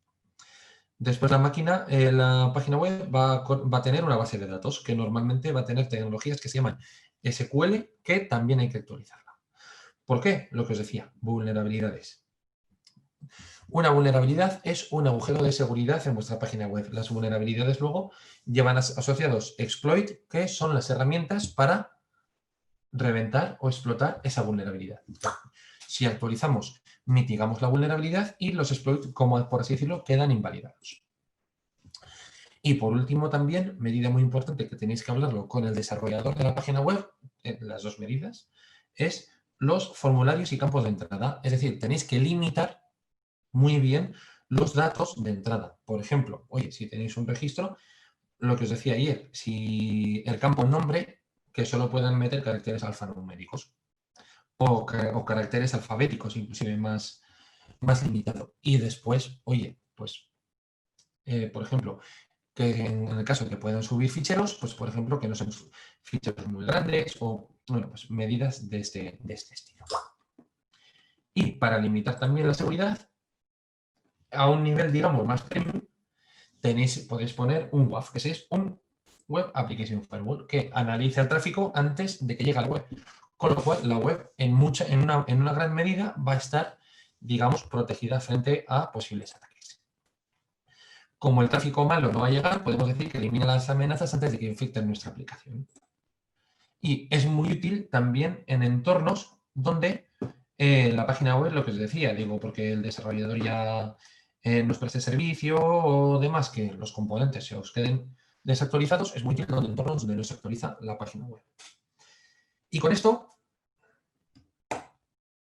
Después la página web va a tener una base de datos que normalmente va a tener tecnologías que se llaman SQL, que también hay que actualizarla. ¿Por qué? Lo que os decía, vulnerabilidades. Una vulnerabilidad es un agujero de seguridad en vuestra página web. Las vulnerabilidades luego llevan asociados exploit, que son las herramientas para reventar o explotar esa vulnerabilidad. Si actualizamos, mitigamos la vulnerabilidad y los exploits, como por así decirlo, quedan invalidados. Y por último también, medida muy importante que tenéis que hablarlo con el desarrollador de la página web, las dos medidas, es los formularios y campos de entrada. Es decir, tenéis que limitar muy bien los datos de entrada. Por ejemplo, oye, si tenéis un registro, lo que os decía ayer, si el campo nombre, que solo puedan meter caracteres alfanuméricos o caracteres alfabéticos, inclusive más limitado. Y después, oye, pues, por ejemplo, que en el caso de que puedan subir ficheros, pues por ejemplo, que no sean ficheros muy grandes o, bueno, pues medidas de este estilo. Y para limitar también la seguridad, a un nivel, digamos, más premium, podéis poner un WAF, que es un Web Application Firewall, que analiza el tráfico antes de que llegue a la web. Con lo cual, la web en una gran medida va a estar, digamos, protegida frente a posibles ataques. Como el tráfico malo no va a llegar, podemos decir que elimina las amenazas antes de que infecten nuestra aplicación. Y es muy útil también en entornos donde la página web, lo que os decía, digo, porque el desarrollador ya nos preste servicio o demás, que los componentes se os queden desactualizados, es muy útil en entornos donde no se actualiza la página web. Y con esto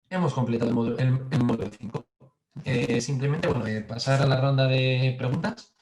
hemos completado el módulo 5. Simplemente, bueno, pasar a la ronda de preguntas.